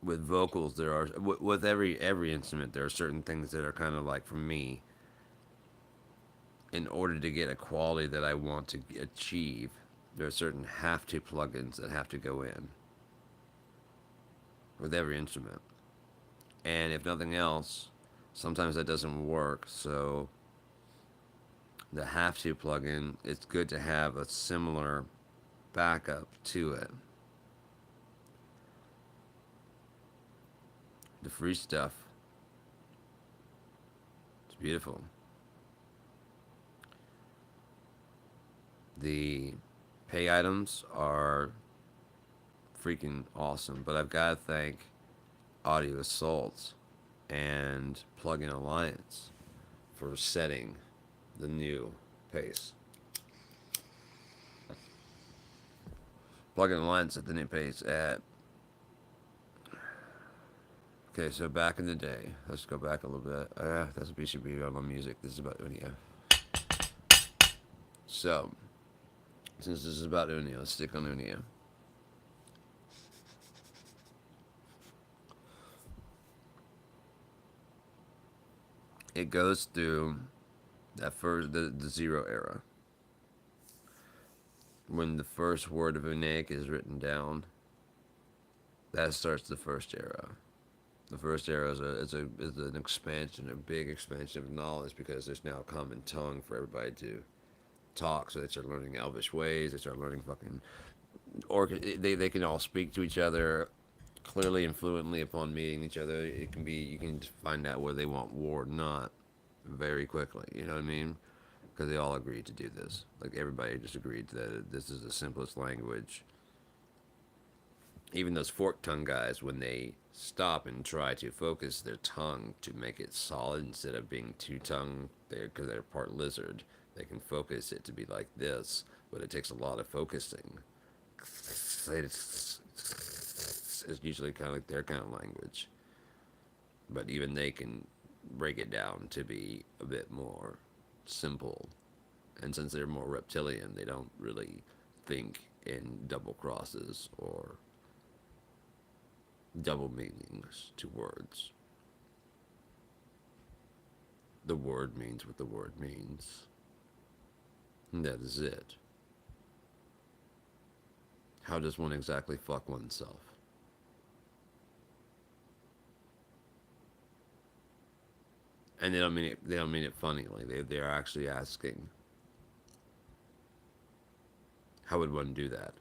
With vocals, there are with every instrument, there are certain things that are kind of like for me. In order to get a quality that I want to achieve, there are certain have to plugins that have to go in with every instrument. And if nothing else, sometimes that doesn't work. So the have to plugin, it's good to have a similar backup to it. The free stuff, it's beautiful. The pay items are freaking awesome, but I've got to thank Audio Assault and Plugin Alliance for setting the new pace. Plugin Alliance at the new pace at. Okay, so back in the day, let's go back a little bit. That's we should be on my music. This is about UNEA. So, since this is about UNEA, let's stick on UNEA. It goes through that first the zero era when the first word of UNEA is written down. That starts the first era. The first era is an expansion, a big expansion of knowledge because there's now a common tongue for everybody to talk. So they start learning Elvish ways. They start learning fucking or they can all speak to each other clearly and fluently upon meeting each other. It can be you can find out whether they want war or not very quickly. You know what I mean? Because they all agreed to do this. Like everybody just agreed that this is the simplest language. Even those fork tongue guys, when they stop and try to focus their tongue to make it solid instead of being two tongue, because they're part lizard, they can focus it to be like this, but it takes a lot of focusing. It's usually kind of like their kind of language, but even they can break it down to be a bit more simple. And since they're more reptilian, they don't really think in double crosses or double meanings to words. The word means what the word means. And that is it. How does one exactly fuck oneself? And they don't mean it. They don't mean it funnily. They're actually asking, how would one do that?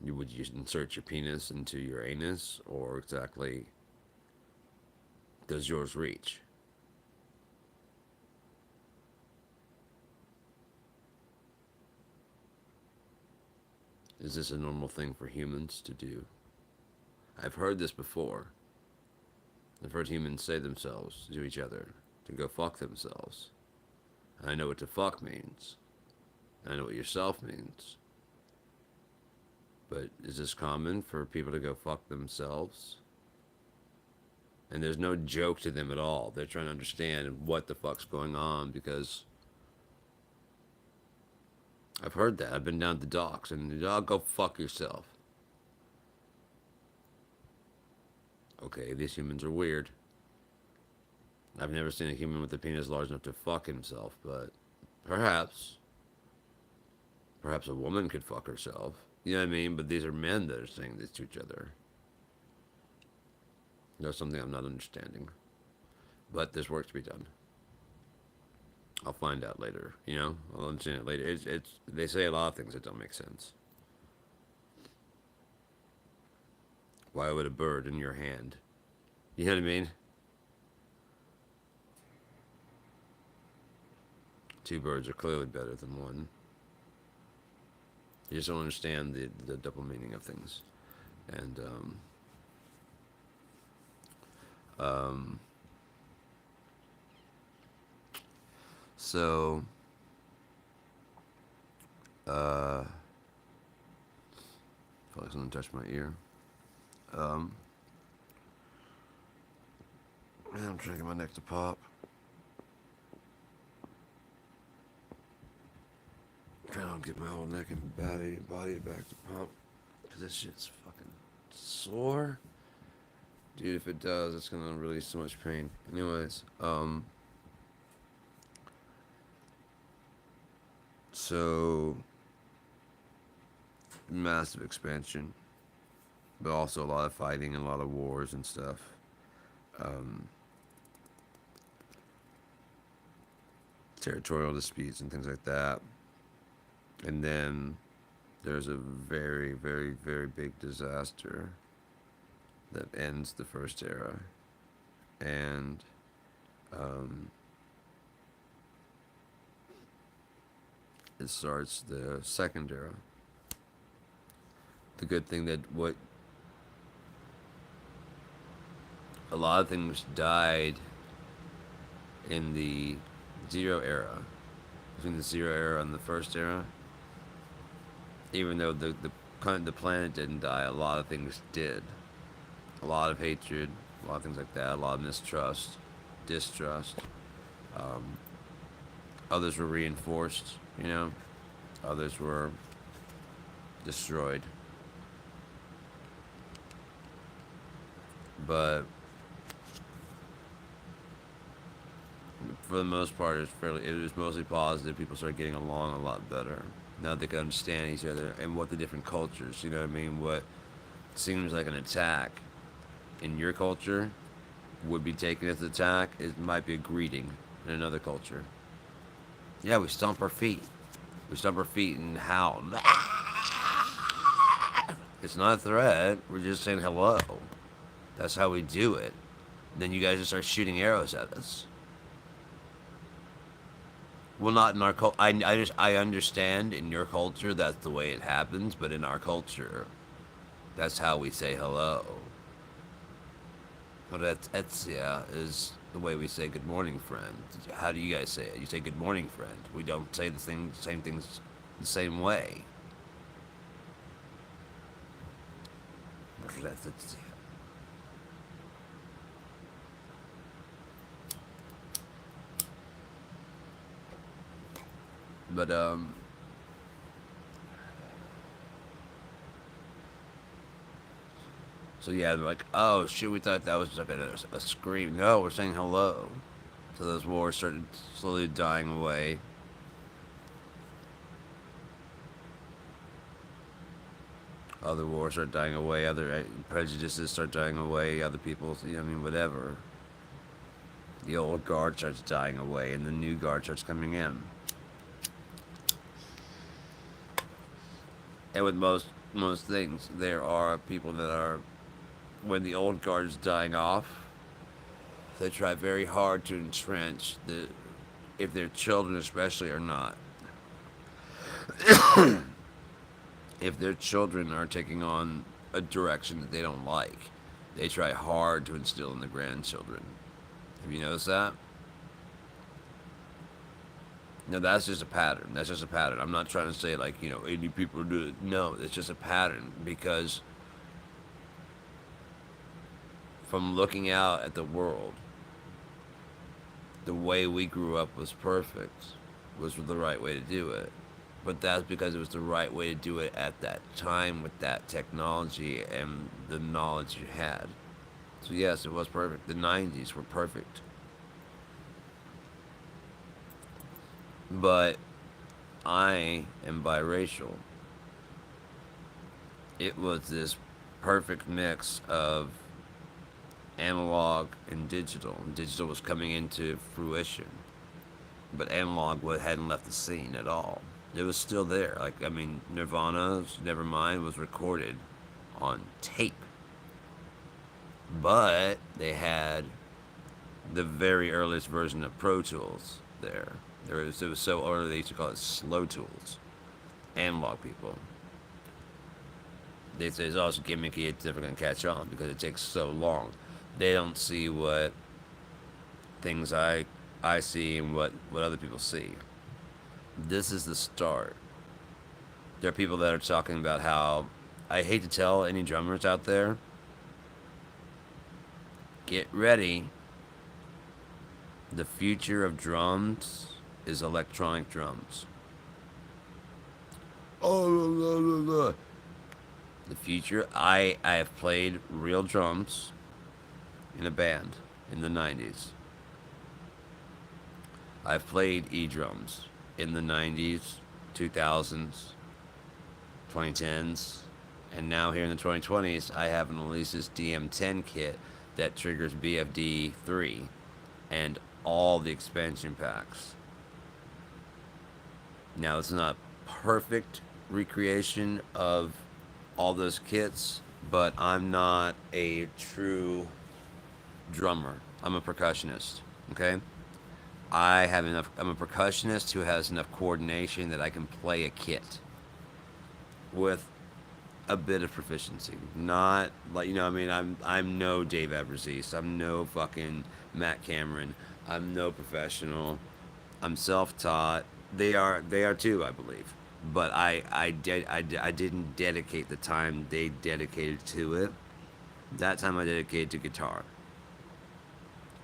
Would you insert your penis into your anus, or exactly does yours reach? Is this a normal thing for humans to do? I've heard this before. I've heard humans say themselves to each other to go fuck themselves. I know what to fuck means. I know what yourself means. But is this common for people to go fuck themselves? And there's no joke to them at all. They're trying to understand what the fuck's going on because I've heard that. I've been down at the docks and the dog go fuck yourself. Okay, these humans are weird. I've never seen a human with a penis large enough to fuck himself, but perhaps. Perhaps a woman could fuck herself. You know what I mean? But these are men that are saying this to each other. That's something I'm not understanding. But there's work to be done. I'll find out later. You know, I'll understand it later. It's they say a lot of things that don't make sense. Why would a bird in your hand? You know what I mean? Two birds are clearly better than one. You just don't understand the double meaning of things. And um, so I feel like something touched my ear. Um, I'm trying to get my neck to pop. Trying to get my whole neck and body back to pump. Because this shit's fucking sore. Dude, if it does, it's gonna release so much pain. Anyways, so massive expansion, but also a lot of fighting and a lot of wars and stuff. Um, Territorial disputes and things like that. And then there's a very, very, very big disaster that ends the first era. And it starts the second era. The good thing that what a lot of things died in the zero era, between the zero era and the first era. Even though the planet didn't die, a lot of things did. A lot of hatred, a lot of things like that, a lot of mistrust, distrust. Um, Others were reinforced, you know. Others were destroyed. But for the most part, it was mostly positive. People started getting along a lot better. Now they can understand each other and what the different cultures, you know what I mean? What seems like an attack in your culture would be taken as an attack. It might be a greeting in another culture. Yeah, we stomp our feet. We stomp our feet and howl. It's not a threat. We're just saying hello. That's how we do it. Then you guys just start shooting arrows at us. Well, not in our culture. I understand in your culture that's the way it happens, but in our culture, that's how we say hello. But that's yeah, is the way we say good morning, friend. How do you guys say it? You say good morning, friend. We don't say the same things the same way. That's, but so yeah, they're like, oh shit, we thought that was like a scream. No, we're saying hello. So those wars started slowly dying away. Other wars start dying away. Other prejudices start dying away. Other people, you know, I mean, whatever. The old guard starts dying away, and the new guard starts coming in. And with most things, there are people that are, when the old guard is dying off, they try very hard to entrench if their children especially are not. if their children are taking on a direction that they don't like, they try hard to instill in the grandchildren. Have you noticed that? No, that's just a pattern. That's just a pattern. I'm not trying to say like 80 people do it. No, it's just a pattern because from looking out at the world, the way we grew up was perfect, was the right way to do it. But that's because it was the right way to do it at that time with that technology and the knowledge you had. So yes, it was perfect. The 90s were perfect. But I am biracial. It was this perfect mix of analog and digital. Digital was coming into fruition, but analog hadn't left the scene at all. It was still there. Like, I mean, Nirvana's Nevermind was recorded on tape, but they had the very earliest version of Pro Tools there. It was so early they used to call it slow tools. Analog people. They say it's also gimmicky, it's never going to catch on because it takes so long. They don't see what things I see and what other people see. This is the start. There are people that are talking about how I hate to tell any drummers out there, get ready. The future of drums is electronic drums. Oh, blah, blah, blah. The future. I have played real drums in a band in the 90s. I've played e-drums in the 90s, 2000s, 2010s, and now here in the 2020s, I have an Alesis DM10 kit that triggers BFD3 and all the expansion packs. Now, it's not perfect recreation of all those kits, but I'm not a true drummer. I'm a percussionist, okay? I'm a percussionist who has enough coordination that I can play a kit with a bit of proficiency. Not like, I mean, I'm no Dave Abbruzzese. I'm no fucking Matt Cameron. I'm no professional. I'm self-taught. They are too, I believe. But I didn't dedicate the time they dedicated to it. That time I dedicated to guitar.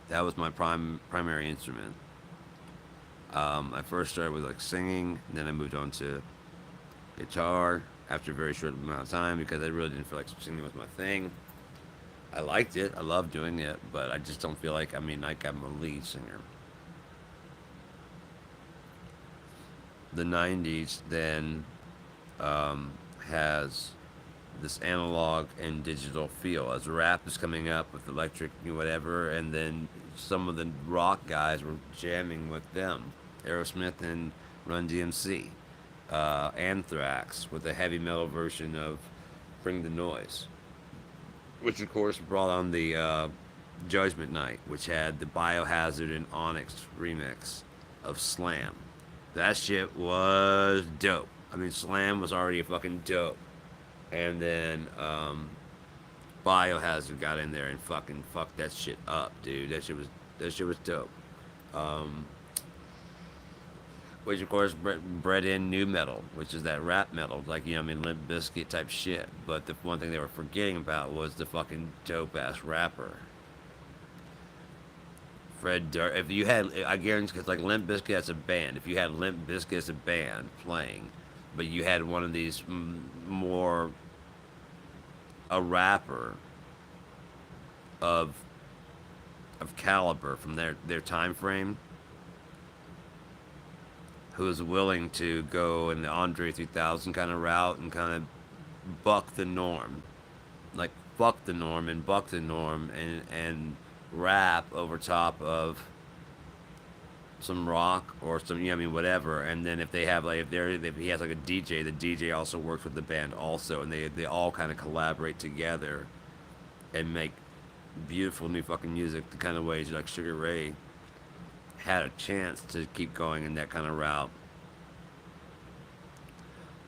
That was my primary instrument. I first started with like singing, then I moved on to guitar after a very short amount of time because I really didn't feel like singing was my thing. I liked it, I loved doing it, but I just don't feel like like I'm a lead singer. The 90s then has this analog and digital feel as rap is coming up with electric whatever, and then some of the rock guys were jamming with them, Aerosmith and Run DMC, Anthrax with a heavy metal version of Bring the Noise, which of course brought on the Judgment Night, which had the Biohazard and Onyx remix of Slam. That shit was dope. I mean, Slam was already fucking dope. And then Biohazard got in there and fucking fucked that shit up, dude. That shit was dope. Um, which of course bred in new metal, which is that rap metal, like Limp Bizkit type shit. But the one thing they were forgetting about was the fucking dope ass rapper. Fred Durst. If you had, I guarantee, because like Limp Bizkit as a band, if you had Limp Bizkit as a band playing, but you had one of these more a rapper of caliber from their time frame, who is willing to go in the Andre 3000 kind of route and kind of buck the norm, like fuck the norm and buck the norm and rap over top of some rock or some whatever. And then if they have like if he has like a DJ, the DJ also works with the band also, and they all kind of collaborate together and make beautiful new fucking music, the kind of ways like Sugar Ray had a chance to keep going in that kind of route.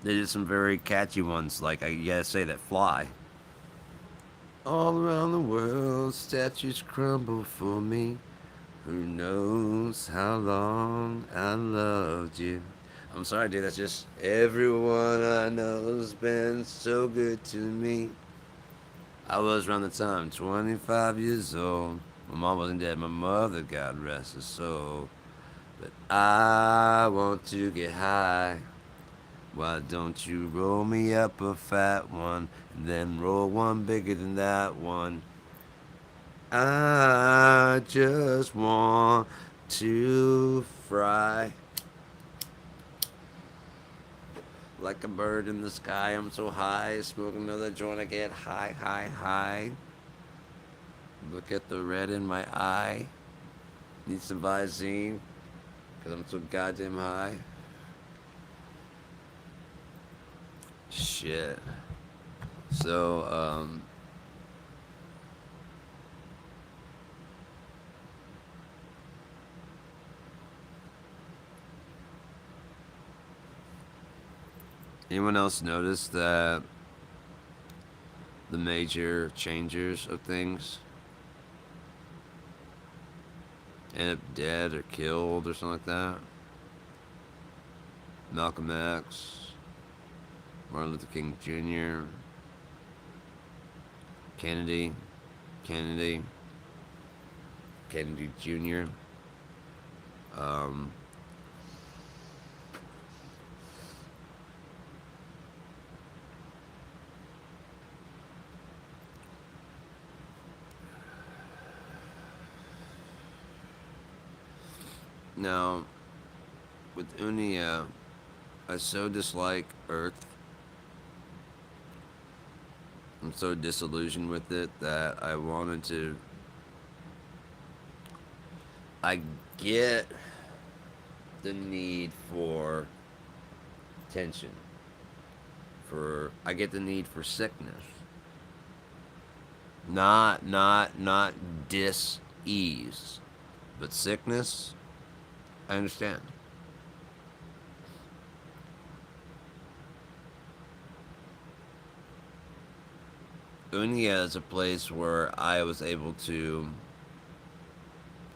They did some very catchy ones, like I gotta say that fly. All around the world, statues crumble for me. Who knows how long I loved you? I'm sorry, dude. That's just everyone I know's been so good to me. I was around the time 25 years old. My mom wasn't dead. My mother, God rest her soul. But I want to get high. Why don't you roll me up a fat one and then roll one bigger than that one? I just want to fry like a bird in the sky. I'm so high, smoke another joint. I get high, high, high. Look at the red in my eye. Need some Visine because I'm so goddamn high. Shit. So, anyone else notice that the major changers of things end up dead or killed or something like that? Malcolm X, Martin Luther King Jr., Kennedy, Kennedy, Kennedy Jr. Um, Now, with UNEA, I so dislike Earth. I'm so disillusioned with it that I wanted to. I get the need for tension. I get the need for sickness. Not dis-ease, but sickness. I understand. UNEA is a place where I was able to.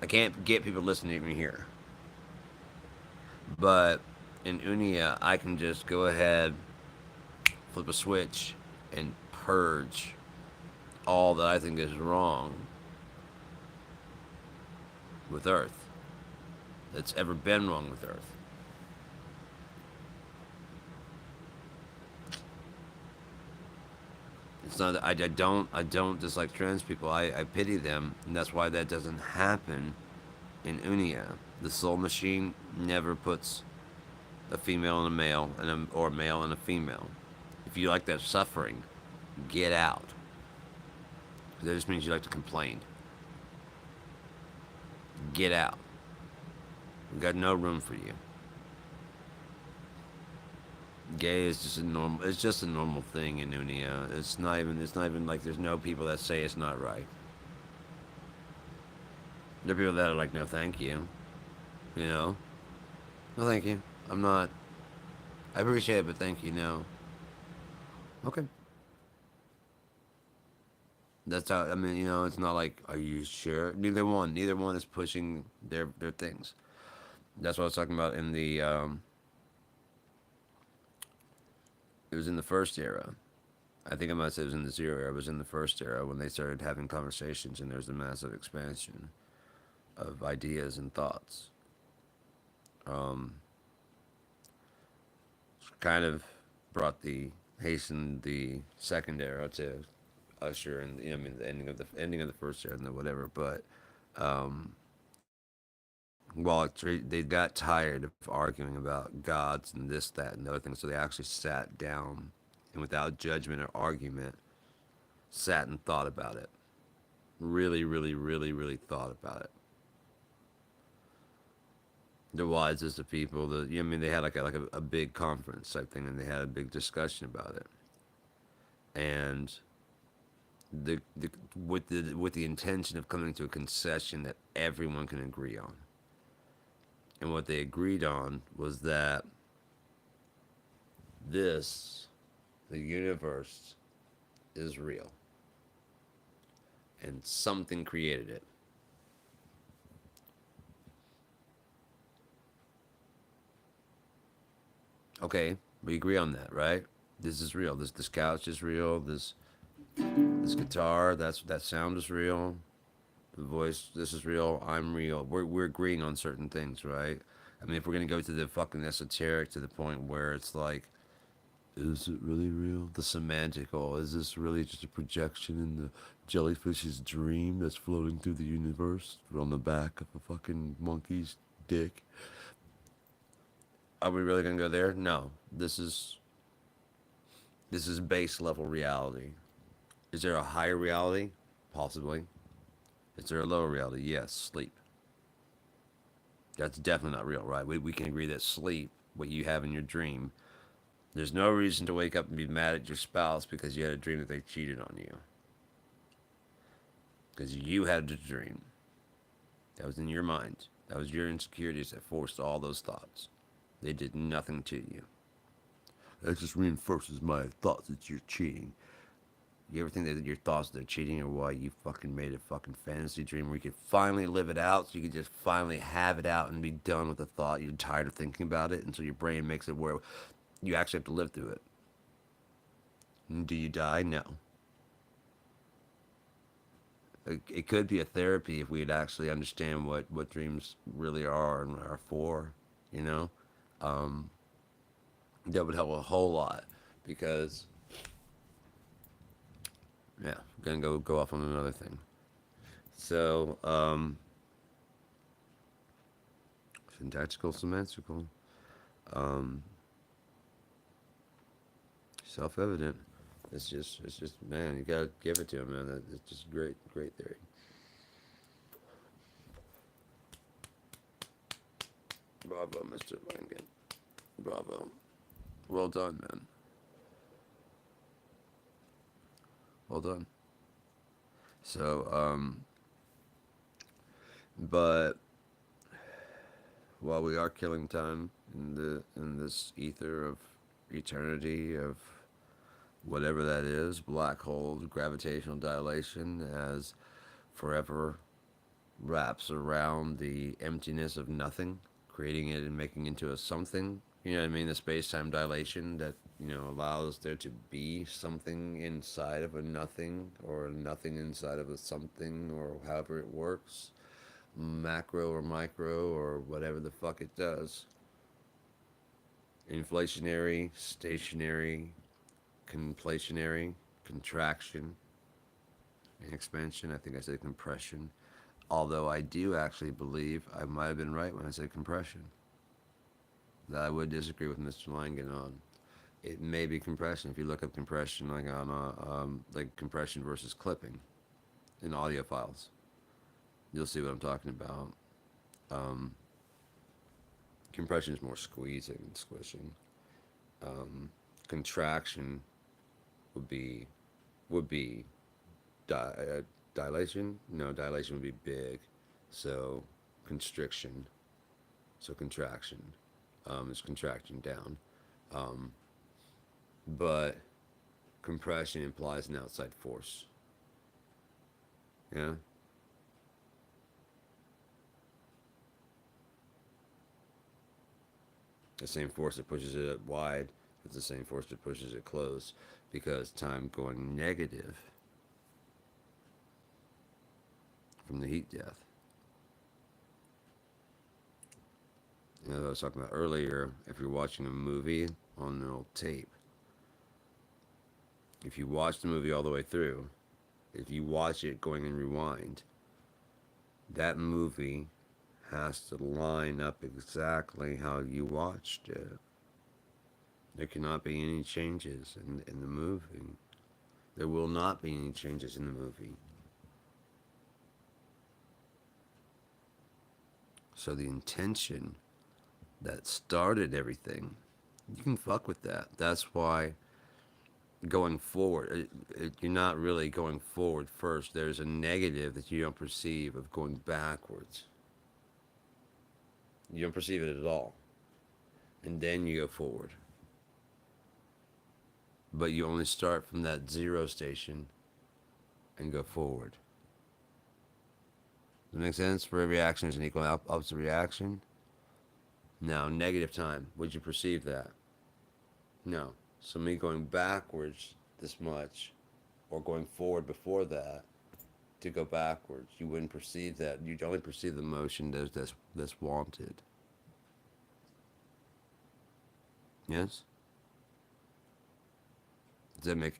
I can't get people listening to me here, but in UNEA, I can just go ahead, flip a switch, and purge all that I think is wrong with Earth. That's ever been wrong with Earth. It's not that I don't dislike trans people. I pity them, and that's why that doesn't happen in UNEA. The soul machine never puts a female and a male, or a male and a female. If you like that suffering, get out. That just means you like to complain. Get out. We've got no room for you. Gay is just a normal. It's just a normal thing in UNEA. It's not even. It's not even like there's no people that say it's not right. There are people that are like, no, thank you. You know, no, thank you. I'm not. I appreciate it, but thank you. No. Okay. That's how. I mean, it's not like, are you sure? Neither one is pushing their things. That's what I was talking about in the. It was in the first era. I think I might say it was in the zero era. It was in the first era when they started having conversations, and there's a massive expansion of ideas and thoughts. Um, Kind of brought the hastened the second era to usher in, I mean, the ending of the first era and the whatever. But while they got tired of arguing about gods and this, that, and the other thing, so they actually sat down and without judgment or argument, sat and thought about it. Really, really, really, really thought about it. The wisest of people, I mean, they had like a big conference type thing, and they had a big discussion about it, and with the intention of coming to a concession that everyone can agree on. And what they agreed on was that This, the universe, is real, and something created it. Okay, we agree on that, right? This is real. This couch is real. This guitar, that sound is real. The voice, this is real. I'm real. We're agreeing on certain things, right? I mean, if we're gonna go to the fucking esoteric to the point where it's like, is it really real? The semantical, is this really just a projection in the jellyfish's dream that's floating through the universe on the back of a fucking monkey's dick? Are we really gonna go there? No. This is base level reality. Is there a higher reality? Possibly. Is there a lower reality? Yes, sleep. That's definitely not real, right? We can agree that sleep, what you have in your dream, there's no reason to wake up and be mad at your spouse because you had a dream that they cheated on you. Because you had a dream. That was in your mind. That was your insecurities that forced all those thoughts. They did nothing to you. That just reinforces my thoughts that you're cheating. You ever think that your thoughts that they're cheating are why you fucking made a fucking fantasy dream where you could finally live it out so you could just finally have it out and be done with the thought? You're tired of thinking about it, and so your brain makes it where you actually have to live through it. And do you die? No. It could be a therapy if we'd actually understand what dreams really are and are for, you know? Um, that would help a whole lot because, yeah, I'm going to go off on another thing. So, syntactical, semantical, um, self-evident. It's just, man, you gotta give it to him, man. It's just great, great theory. Bravo, Mr. Langen. Bravo. Well done, man. Well done. So, but while we are killing time in this ether of eternity of whatever that is, black hole gravitational dilation as forever wraps around the emptiness of nothing, creating it and making it into a something. You know what I mean? The space time dilation that, allows there to be something inside of a nothing or nothing inside of a something or however it works, macro or micro or whatever the fuck it does. Inflationary, stationary, conflationary, contraction, and expansion. I think I said compression. Although I do actually believe I might have been right when I said compression. That I would disagree with Mr. Langen on. It may be compression. If you look up compression, like on like compression versus clipping in audio files, you'll see what I'm talking about. Um, Compression is more squeezing and squishing. Um, Contraction would be would be dilation. No, dilation would be big. So constriction. So contraction is contraction down. Um, but compression implies an outside force. Yeah. The same force that pushes it wide is the same force that pushes it closed because time going negative from the heat death. As I was talking about earlier, if you're watching a movie on an old tape, if you watch the movie all the way through, if you watch it going in rewind, that movie has to line up exactly how you watched it. There cannot be any changes in the movie. There will not be any changes in the movie. So the intention that started everything, you can fuck with that. That's why going forward, you're not really going forward first. There's a negative that you don't perceive of going backwards. You don't perceive it at all. And then you go forward. but you only start from that zero station and go forward. Does that make sense? For every action, there's an equal opposite reaction. Now, negative time. Would you perceive that? No. So me going backwards this much, or going forward before that to go backwards, you wouldn't perceive that. You'd only perceive the motion that's wanted. Yes. Does that make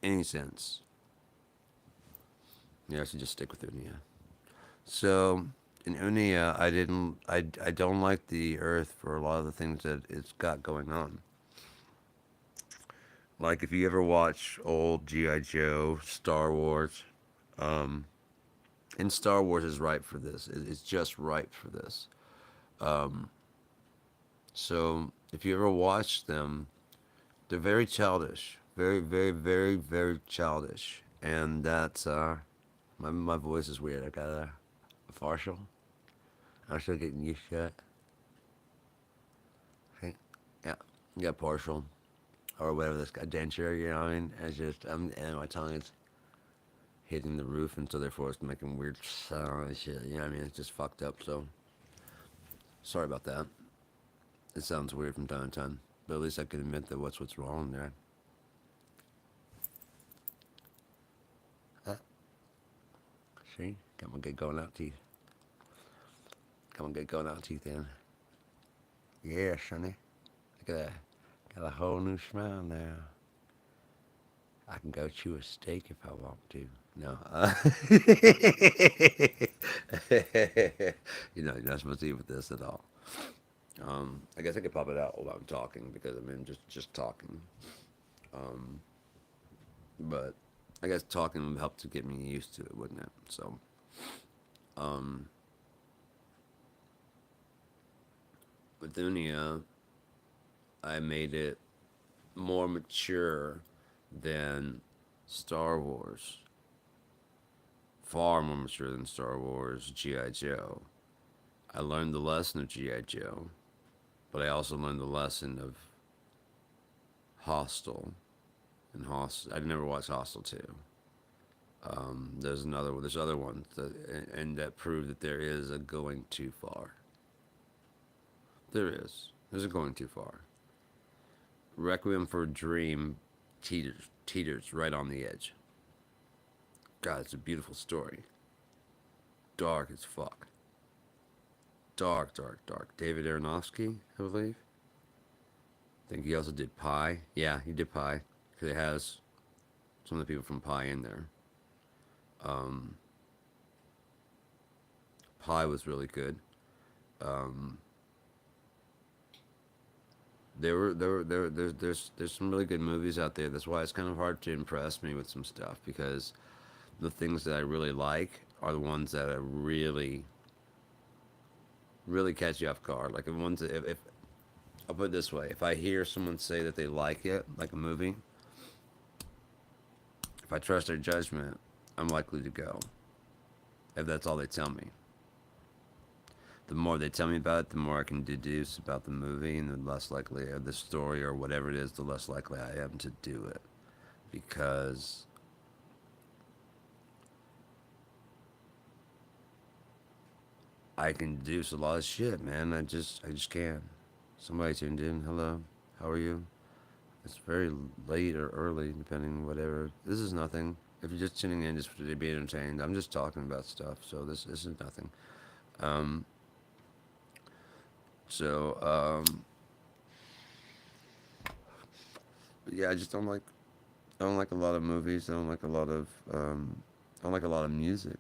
any sense? Yeah, so just stick with UNEA. So in UNEA, I don't like the Earth for a lot of the things that it's got going on. Like if you ever watch old GI Joe, Star Wars, um, and Star Wars is ripe for this. It's just ripe for this. Um, so if you ever watch them, they're very childish, very, very, very, very childish, and that's my voice is weird. I got a partial. I'm still getting used to it. Okay. Yeah, you got partial or whatever this guy denture. You know what I mean? It's just and my tongue is hitting the roof, and so therefore it's making weird sound and shit. You know what I mean? It's just fucked up. So sorry about that. It sounds weird from time to time, but at least I can admit that what's wrong there. Uh, See, got my good going out teeth. Got my good going out teeth in. Yeah, sonny. Look at that. Got a whole new smile now. I can go chew a steak if I want to. No. You're not supposed to eat with this at all. I guess I could pop it out while I'm talking because I mean just talking. Um, but I guess talking would help to get me used to it, wouldn't it? So, um, with Unia, I made it more mature than Star Wars. Far more mature than Star Wars G.I. Joe. I learned the lesson of G.I. Joe, but I also learned the lesson of Hostel. And Hostel, I never watched Hostel 2. There's other ones and that prove that there is a going too far. There is. There's a going too far. Requiem for a Dream teeters right on the edge. God, it's a beautiful story. Dark as fuck. Dark, dark, dark. David Aronofsky, I believe. I think he also did Pi. Yeah, he did Pi. Because it has some of the people from Pi in there. Um, Pi was really good. Um, there's some really good movies out there. That's why it's kind of hard to impress me with some stuff because the things that I really like are the ones that are really catch you off guard. Like the ones that if I'll put it this way, if I hear someone say that they like it, like a movie, if I trust their judgment, I'm likely to go. If that's all they tell me. The more they tell me about it, the more I can deduce about the movie, and the less likely, or the story, or whatever it is, the less likely I am to do it. Because I can deduce a lot of shit, man. I just can. Somebody tuned in. Hello, how are you? It's very late or early, depending whatever. This is nothing. If you're just tuning in just to be entertained, I'm just talking about stuff. So this is nothing. Um, so yeah, I don't like a lot of movies. I don't like a lot of I don't like a lot of music.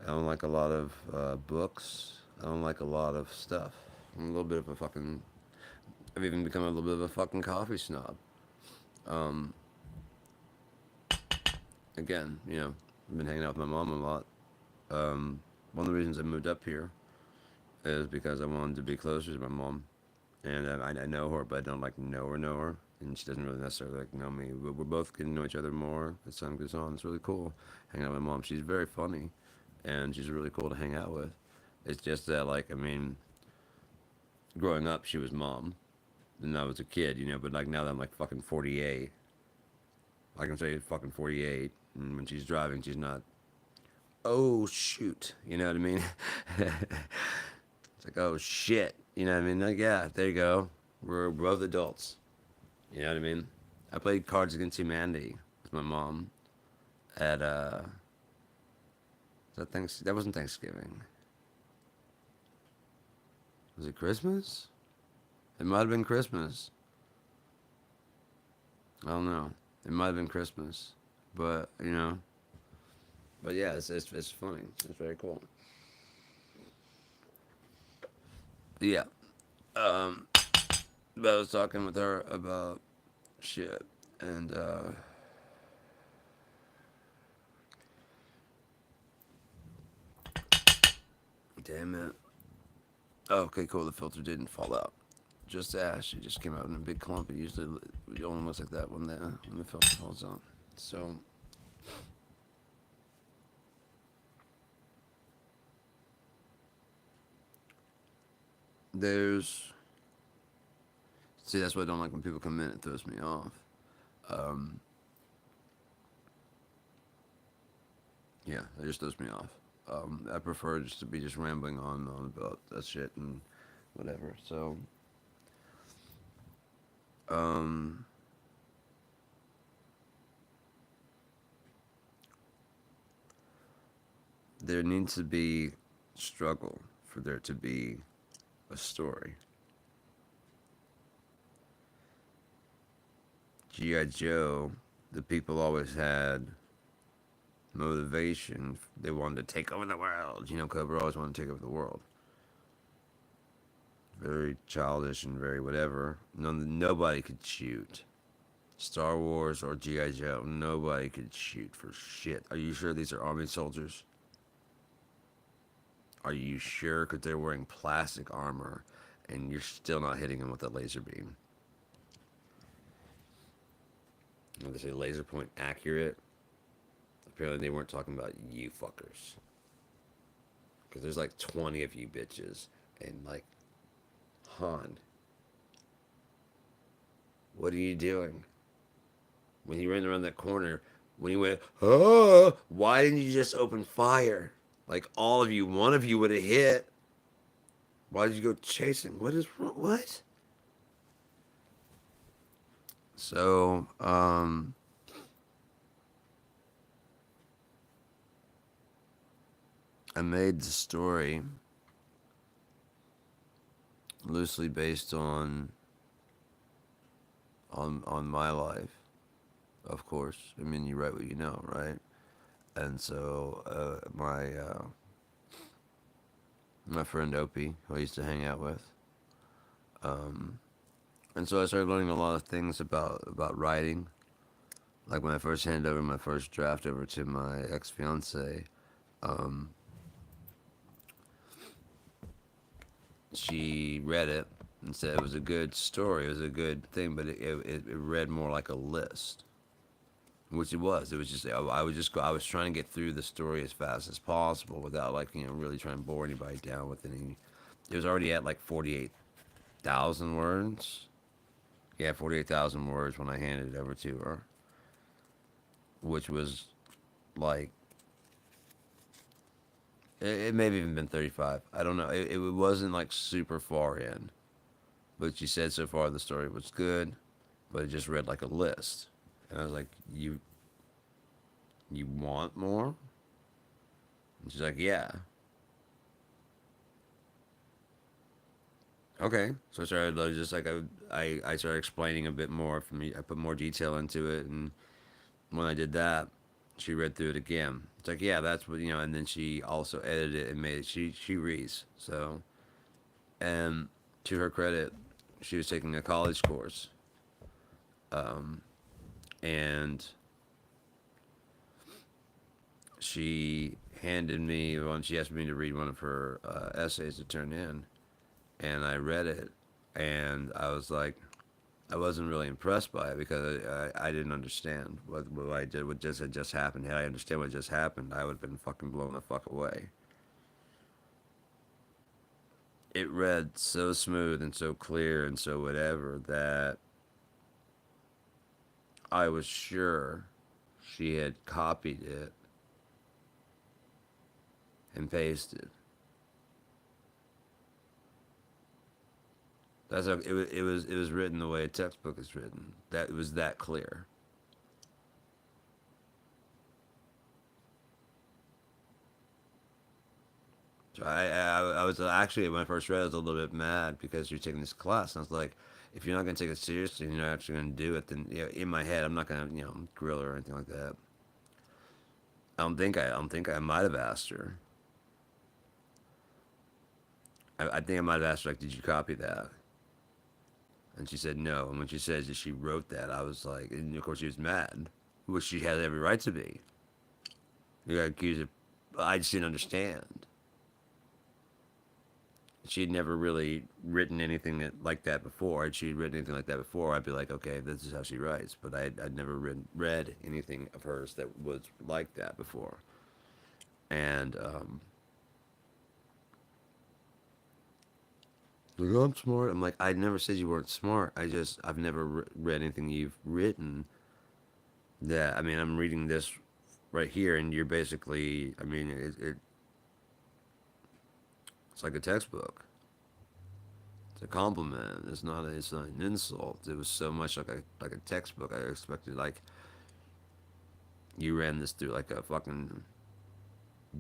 I don't like a lot of books. I don't like a lot of stuff. I'm a little bit of a fucking. I've even become a little bit of a fucking coffee snob. Um, Again, I've been hanging out with my mom a lot. One of the reasons I moved up here is because I wanted to be closer to my mom, and I know her, but I don't like know her, and she doesn't really necessarily like know me. We're both getting to know each other more as time goes on. It's really cool hanging out with my mom. She's very funny, and she's really cool to hang out with. It's just that, like, I mean, growing up, she was mom, than I was a kid, you know. But like now that I'm like fucking 48, I can say fucking 48, and when she's driving, she's not. Oh shoot, you know what I mean? It's like oh shit, you know what I mean? Like yeah, there you go. We're both adults. You know what I mean? I played Cards Against Humanity with my mom at that wasn't Thanksgiving. Was it Christmas? It might have been Christmas. I don't know. It might have been Christmas, but you know. But yeah, it's funny. It's very cool. Yeah. Um, but I was talking with her about shit, and damn it. Oh, okay, cool. The filter didn't fall out. Just ash. It just came out in a big clump. It only looks like that when the filter falls out. So there's see that's what I don't like when people come in. It throws me off. Um, yeah, it just throws me off. I prefer just to be just rambling on about that shit and whatever. So um, there needs to be struggle for there to be a story. G.I. Joe, the people always had motivation. They wanted to take over the world. You know, Cobra always wanted to take over the world. Very childish and very whatever. Nobody could shoot. Star Wars or G.I. Joe, nobody could shoot for shit. Are you sure these are army soldiers? Are you sure? Because they're wearing plastic armor and you're still not hitting them with a laser beam. When they say laser point accurate, apparently they weren't talking about you fuckers. Because there's like 20 of you bitches. And like, Han, what are you doing? When he ran around that corner, when he went, oh, why didn't you just open fire? Like all of you, one of you would have hit. Why did you go chasing? What is wrong? What? So, I made the story loosely based on my life, of course. I mean, you write what you know, right? And so, my friend Opie, who I used to hang out with, um, and so I started learning a lot of things about writing. Like when I first handed over my first draft over to my ex fiance, um, she read it and said it was a good story, it was a good thing, but it read more like a list, which it was. It was just I was trying to get through the story as fast as possible without like really trying to bore anybody down with any. It was already at like 48,000 words. Yeah, 48,000 words when I handed it over to her, which was like it may have even been 35. I don't know. It wasn't like super far in, but she said so far the story was good, but it just read like a list, and I was like, you want more? And she's like, yeah. Okay. So I started just like I started explaining a bit more for me. I put more detail into it, and when I did that, she read through it again. It's like, yeah, that's what and then she also edited it and made it. She reads so, and to her credit, she was taking a college course, um, and she handed me one. She asked me to read one of her essays to turn in, and I read it, and I was like, I wasn't really impressed by it because I didn't understand what I did, what just had just happened. Had I understood what just happened, I would have been fucking blown the fuck away. it read so smooth and so clear and so whatever that I was sure she had copied it and pasted. That's how it was written the way a textbook is written. That it was that clear. So I was actually when I first read it, I was a little bit mad because you're taking this class, and I was like, if you're not gonna take it seriously, and you're not actually gonna do it, then in my head, I'm not gonna grill her or anything like that. I don't think I might have asked her. I think I might have asked her like, did you copy that? And she said no. And when she says that she wrote that, I was like, and of course she was mad, which she had every right to be. You got accused of. I just didn't understand. She had never really written anything like that before. If she had written anything like that before, I'd be like, okay, this is how she writes. But I'd never read anything of hers that was like that before. And like, oh, I'm smart. I'm like, I never said you weren't smart. I've never read anything you've written that. I mean, I'm reading this right here, and you're basically, I mean, it's like a textbook. It's a compliment. It's not an insult. It was so much like a textbook. I expected like you ran this through like a fucking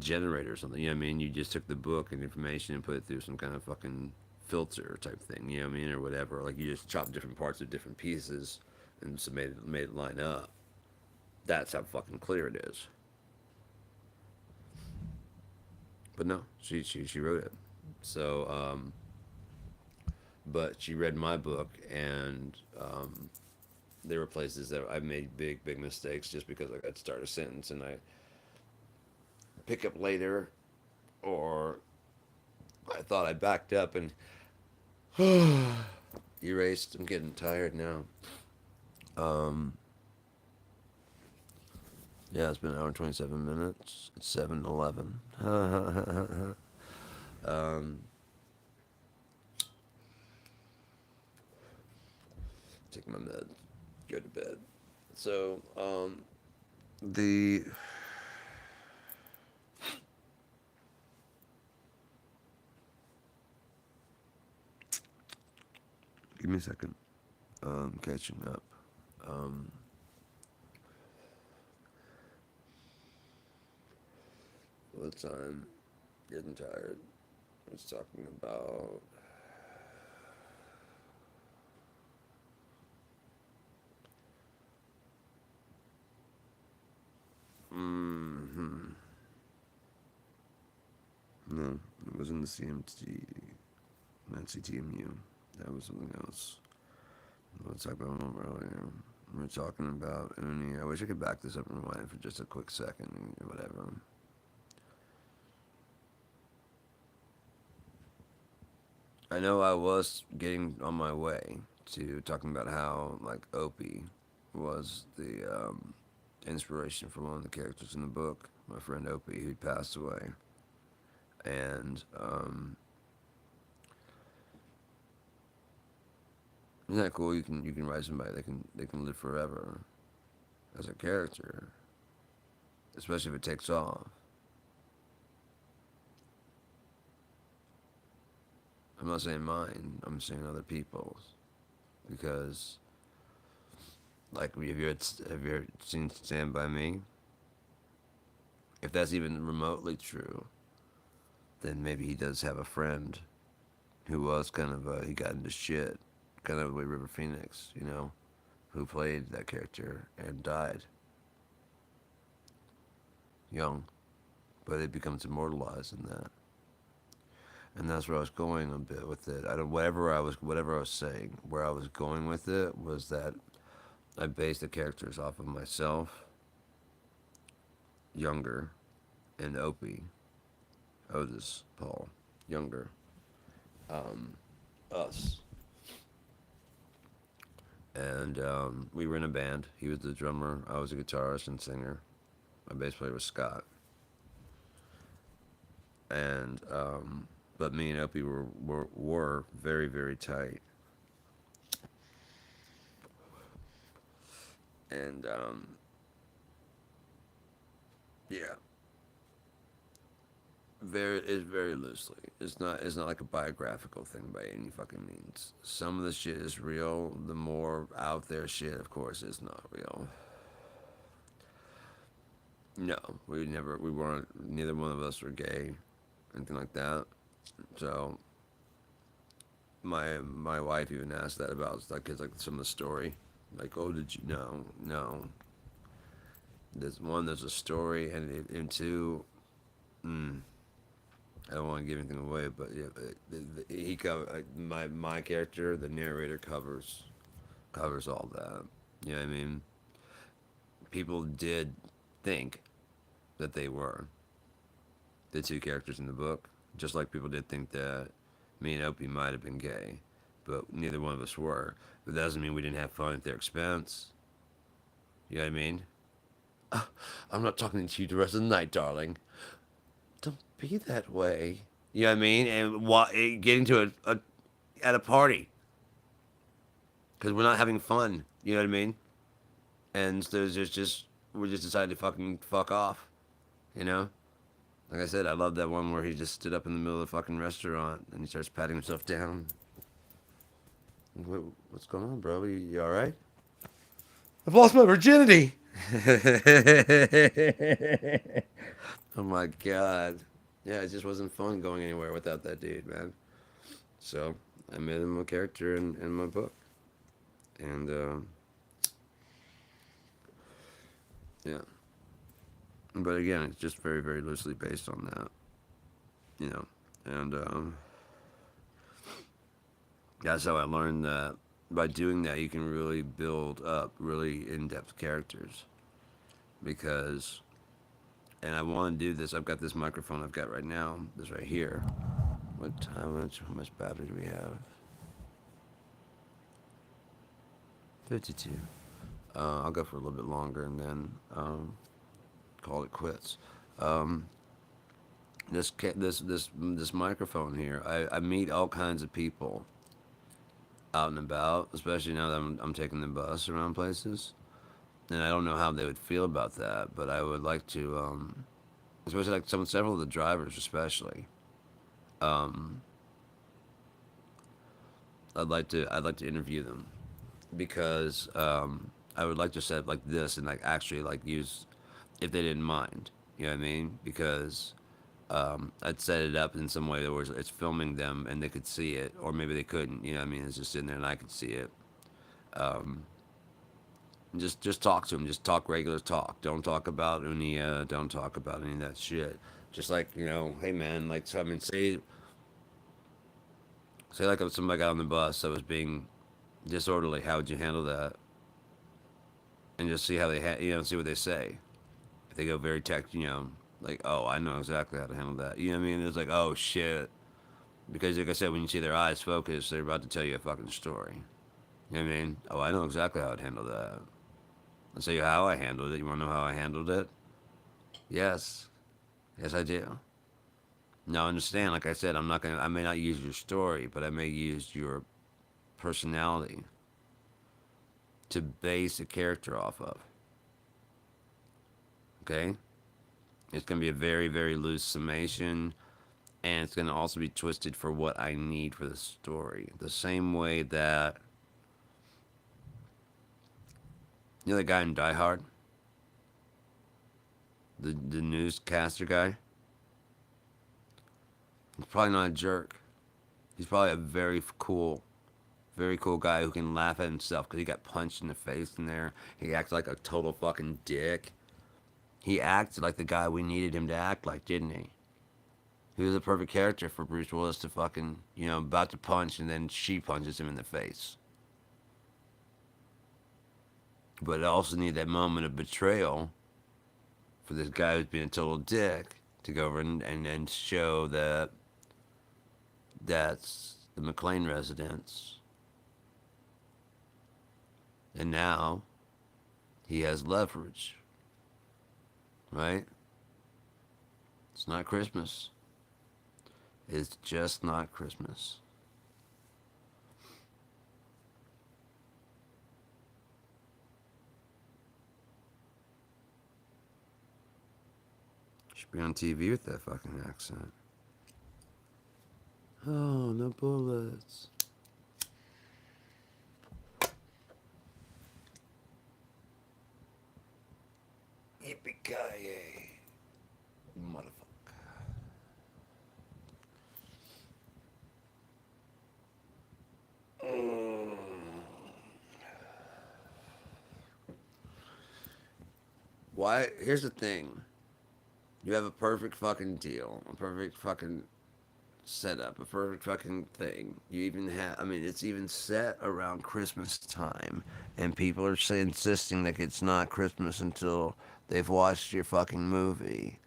generator or something. You know what I mean? You just took the book and information and put it through some kind of fucking filter type thing. You know what I mean, or whatever. Like you just chopped different parts of different pieces and so made it line up. That's how fucking clear it is. But no, she wrote it. So but she read my book and there were places that I made big mistakes just because like I'd start a sentence and I pick up later, or I thought I backed up and erased. I'm getting tired now. Um, yeah, it's been an hour and 27 minutes. It's 7:11. um, take my meds, go to bed. So, the give me a second. Catching up. Um, what time? Getting tired. I was talking about. Hmm. No, it wasn't the CMT, not CTMU. That was something else. Let's talk about one earlier. We were talking about UNEA. I wish I could back this up and rewind for just a quick second, or whatever. I know I was getting on my way to talking about how, like, Opie was the inspiration for one of the characters in the book. My friend Opie, who passed away. And, isn't that cool? You can write somebody they can live forever as a character, especially if it takes off. I'm not saying mine. I'm saying other people's because, like, have you ever seen Stand by Me? If that's even remotely true, then maybe he does have a friend who was kind of he got into shit, kind of like River Phoenix, who played that character and died young, but it becomes immortalized in that. And that's where I was going a bit with it. I don't whatever I was saying. Where I was going with it was that I based the characters off of myself, younger, and Opie, Otis, Paul, younger, us, and we were in a band. He was the drummer. I was a guitarist and singer. My bass player was Scott, and but me and Opie were very, very tight. And yeah, very loosely. It's not like a biographical thing by any fucking means. Some of the shit is real. The more out there shit, of course, is not real. No, we weren't. Neither one of us were gay, anything like that. So my wife even asked that about like, cause like some of the story, like, oh, did you know? No, there's a story, and two, mm, I don't want to give anything away, but yeah, he cover my character, the narrator covers all that. You know what I mean? People did think that they were the two characters in the book, just like people did think that me and Opie might have been gay, but neither one of us were. But that doesn't mean we didn't have fun at their expense. You know what I mean? I'm not talking to you the rest of the night, darling. Don't be that way. You know what I mean? And getting to a at a party because we're not having fun. You know what I mean? And so there's just we just decided to fucking fuck off. You know? Like I said, I love that one where he just stood up in the middle of the fucking restaurant and he starts patting himself down. What's going on, bro? You all right? I've lost my virginity. Oh my god. Yeah, it just wasn't fun going anywhere without that dude, man. So I made him a character in my book, and yeah. But again, it's just very loosely based on that, you know. And that's how I learned that by doing that, you can really build up really in-depth characters because and I want to do this. I've got this microphone I've got right now, this right here. What time? How much battery do we have? 52. I'll go for a little bit longer and then call it quits. Um, this microphone here, I meet all kinds of people out and about, especially now that I'm taking the bus around places, and I don't know how they would feel about that, but I would like to, especially like several of the drivers, especially. Um, I'd like to interview them because I would like to set up like this and like actually like use if they didn't mind. You know what I mean? Because I'd set it up in some way that was it's filming them and they could see it, or maybe they couldn't. You know what I mean? It's just in there and I could see it. Um, just talk to them. Just talk regular talk. Don't talk about UNEA. Don't talk about any of that shit. Just like hey man, like so, I mean, say like if somebody got on the bus that was being disorderly. How would you handle that? And just see how see what they say. If they go very like, oh, I know exactly how to handle that. You know what I mean? It's like, oh shit, because like I said, when you see their eyes focus, they're about to tell you a fucking story. You know what I mean? Oh, I know exactly how I'd handle that. I'll tell you how I handled it. You want to know how I handled it? Yes, yes, I do. Now understand, like I said, I may not use your story, but I may use your personality to base a character off of. Okay? It's going to be a very loose summation, and it's going to also be twisted for what I need for the story. The same way that, the guy in Die Hard? The newscaster guy? He's probably not a jerk. He's probably a very cool guy who can laugh at himself because he got punched in the face in there. He acts like a total fucking dick. He acted like the guy we needed him to act like, didn't he? He was a perfect character for Bruce Willis to fucking, about to punch and then she punches him in the face. But it also needed that moment of betrayal for this guy who's being a total dick to go over and show that that's the McLean residence. And now he has leverage, right? It's not Christmas. It's just not Christmas. Should be on TV with that fucking accent. Oh, no bullets. Yippee-ki-yay. Motherfucker. Mm. Why? Here's the thing. You have a perfect fucking deal, a perfect fucking setup, a perfect fucking thing. You even have, I mean, it's even set around Christmas time, and people are insisting that it's not Christmas until they've watched your fucking movie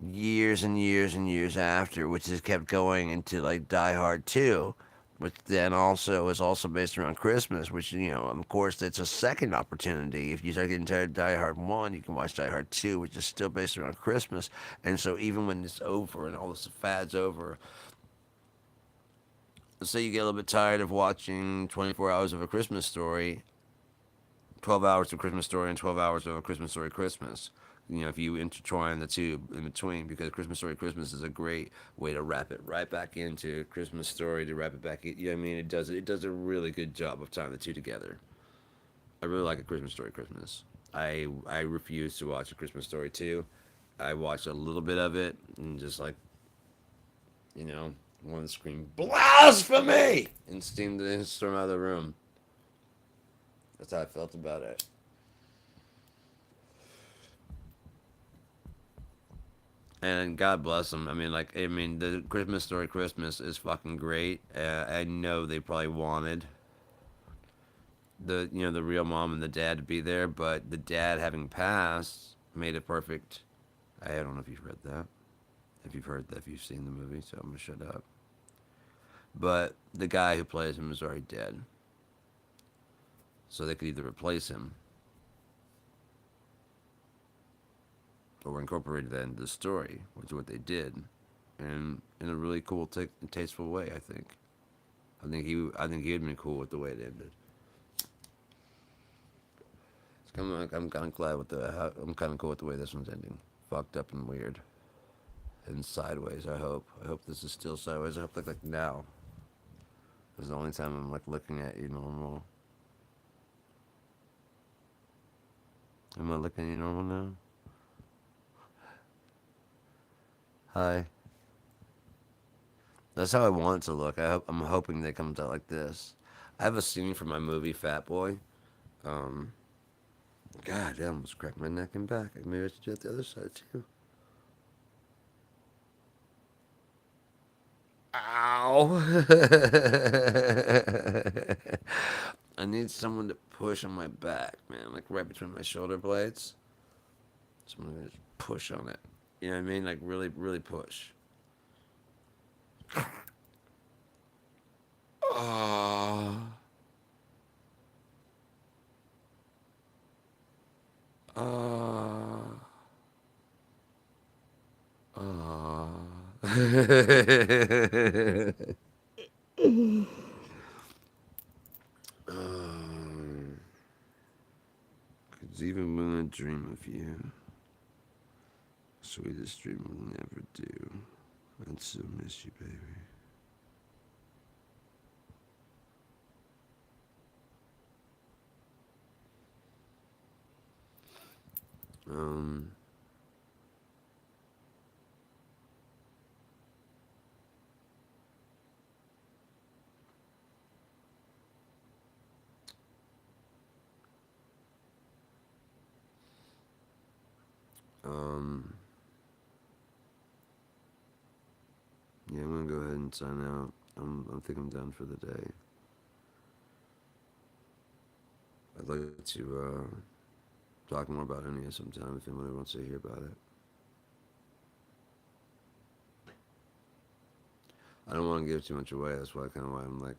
years and years and years after, which has kept going into like Die Hard 2, which then also is also based around Christmas, which, you know, of course, it's a second opportunity. If you start getting tired of Die Hard 1, you can watch Die Hard 2, which is still based around Christmas. And so even when it's over and all this fad's over, let's say you get a little bit tired of watching 24 hours of a Christmas story, 12 hours of Christmas Story and 12 hours of a Christmas Story Christmas. You know, if you intertwine the two in between, because Christmas Story Christmas is a great way to wrap it right back into Christmas Story to wrap it back. You know what I mean? It does a really good job of tying the two together. I really like a Christmas Story Christmas. I refuse to watch a Christmas Story 2. I watched a little bit of it and just like, you know, wanted to scream blasphemy and storm out of the room. That's how I felt about it. And God bless them. I mean, like, I mean, the Christmas Story Christmas is fucking great. I know they probably wanted the real mom and the dad to be there, but the dad having passed made it perfect. I don't know if you've read that, if you've heard that, if you've seen the movie, so I'm gonna shut up. But the guy who plays him is already dead, so they could either replace him or incorporate that into the story, which is what they did, and in a really cool, tasteful way. I think. I think he would been cool with the way it ended. I'm kind of glad with I'm kind of cool with the way this one's ending. Fucked up and weird and sideways. I hope. I hope this is still sideways. I hope like now. This is the only time I'm like looking at you normal. Am I looking at you normal now? Hi. That's how I want it to look. I'm hoping that it comes out like this. I have a scene from my movie Fat Boy. Um, God, I almost cracked my neck and back. Maybe I should do it the other side too. Ow! I need someone to push on my back, man, like right between my shoulder blades. Someone to just push on it. You know what I mean? Like really, really push. Ah, ah, ah. um, Cause even when I dream of you, sweetest dream will never do. I'd still miss you, baby. Um, um, yeah, I'm gonna go ahead and sign out. I think I'm done for the day. I'd like to talk more about UNEA sometime if anyone wants to hear about it. I don't want to give too much away. That's why I'm like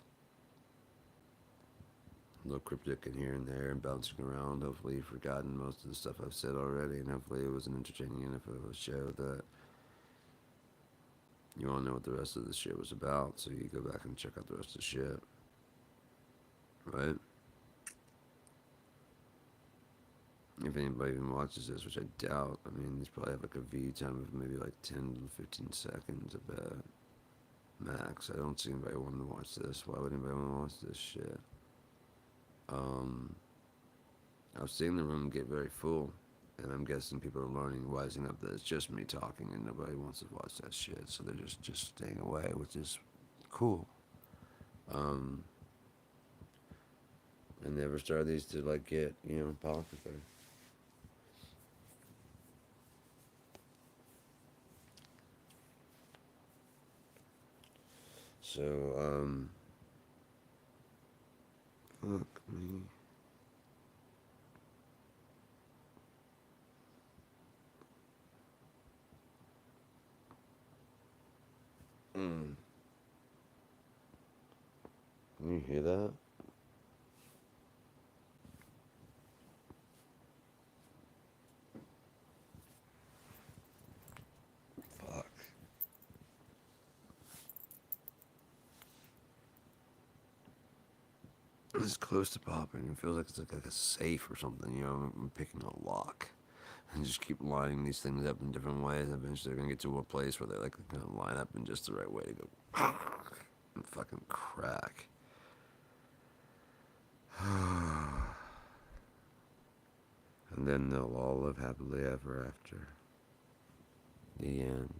a little cryptic in here and there and bouncing around. Hopefully, you've forgotten most of the stuff I've said already, and hopefully, it was an entertaining enough of a show that You want to know what the rest of the shit was about, so you go back and check out the rest of the shit, right? If anybody even watches this, which I doubt, I mean, these probably have like a view time of maybe like 10 to 15 seconds, I bet. Max. I don't see anybody wanting to watch this. Why would anybody want to watch this shit? Um, I was seeing the room get very full, and I'm guessing people are learning, wising up that it's just me talking and nobody wants to watch that shit, so they're just staying away, which is cool. Um, I never started these to like get, popular. So, fuck me. Mm. Can you hear that? Fuck. It's close to popping. It feels like it's like a safe or something, I'm picking a lock. And just keep lining these things up in different ways. Eventually, they're gonna get to a place where they're like gonna line up in just the right way to go and fucking crack. And then they'll all live happily ever after. The end.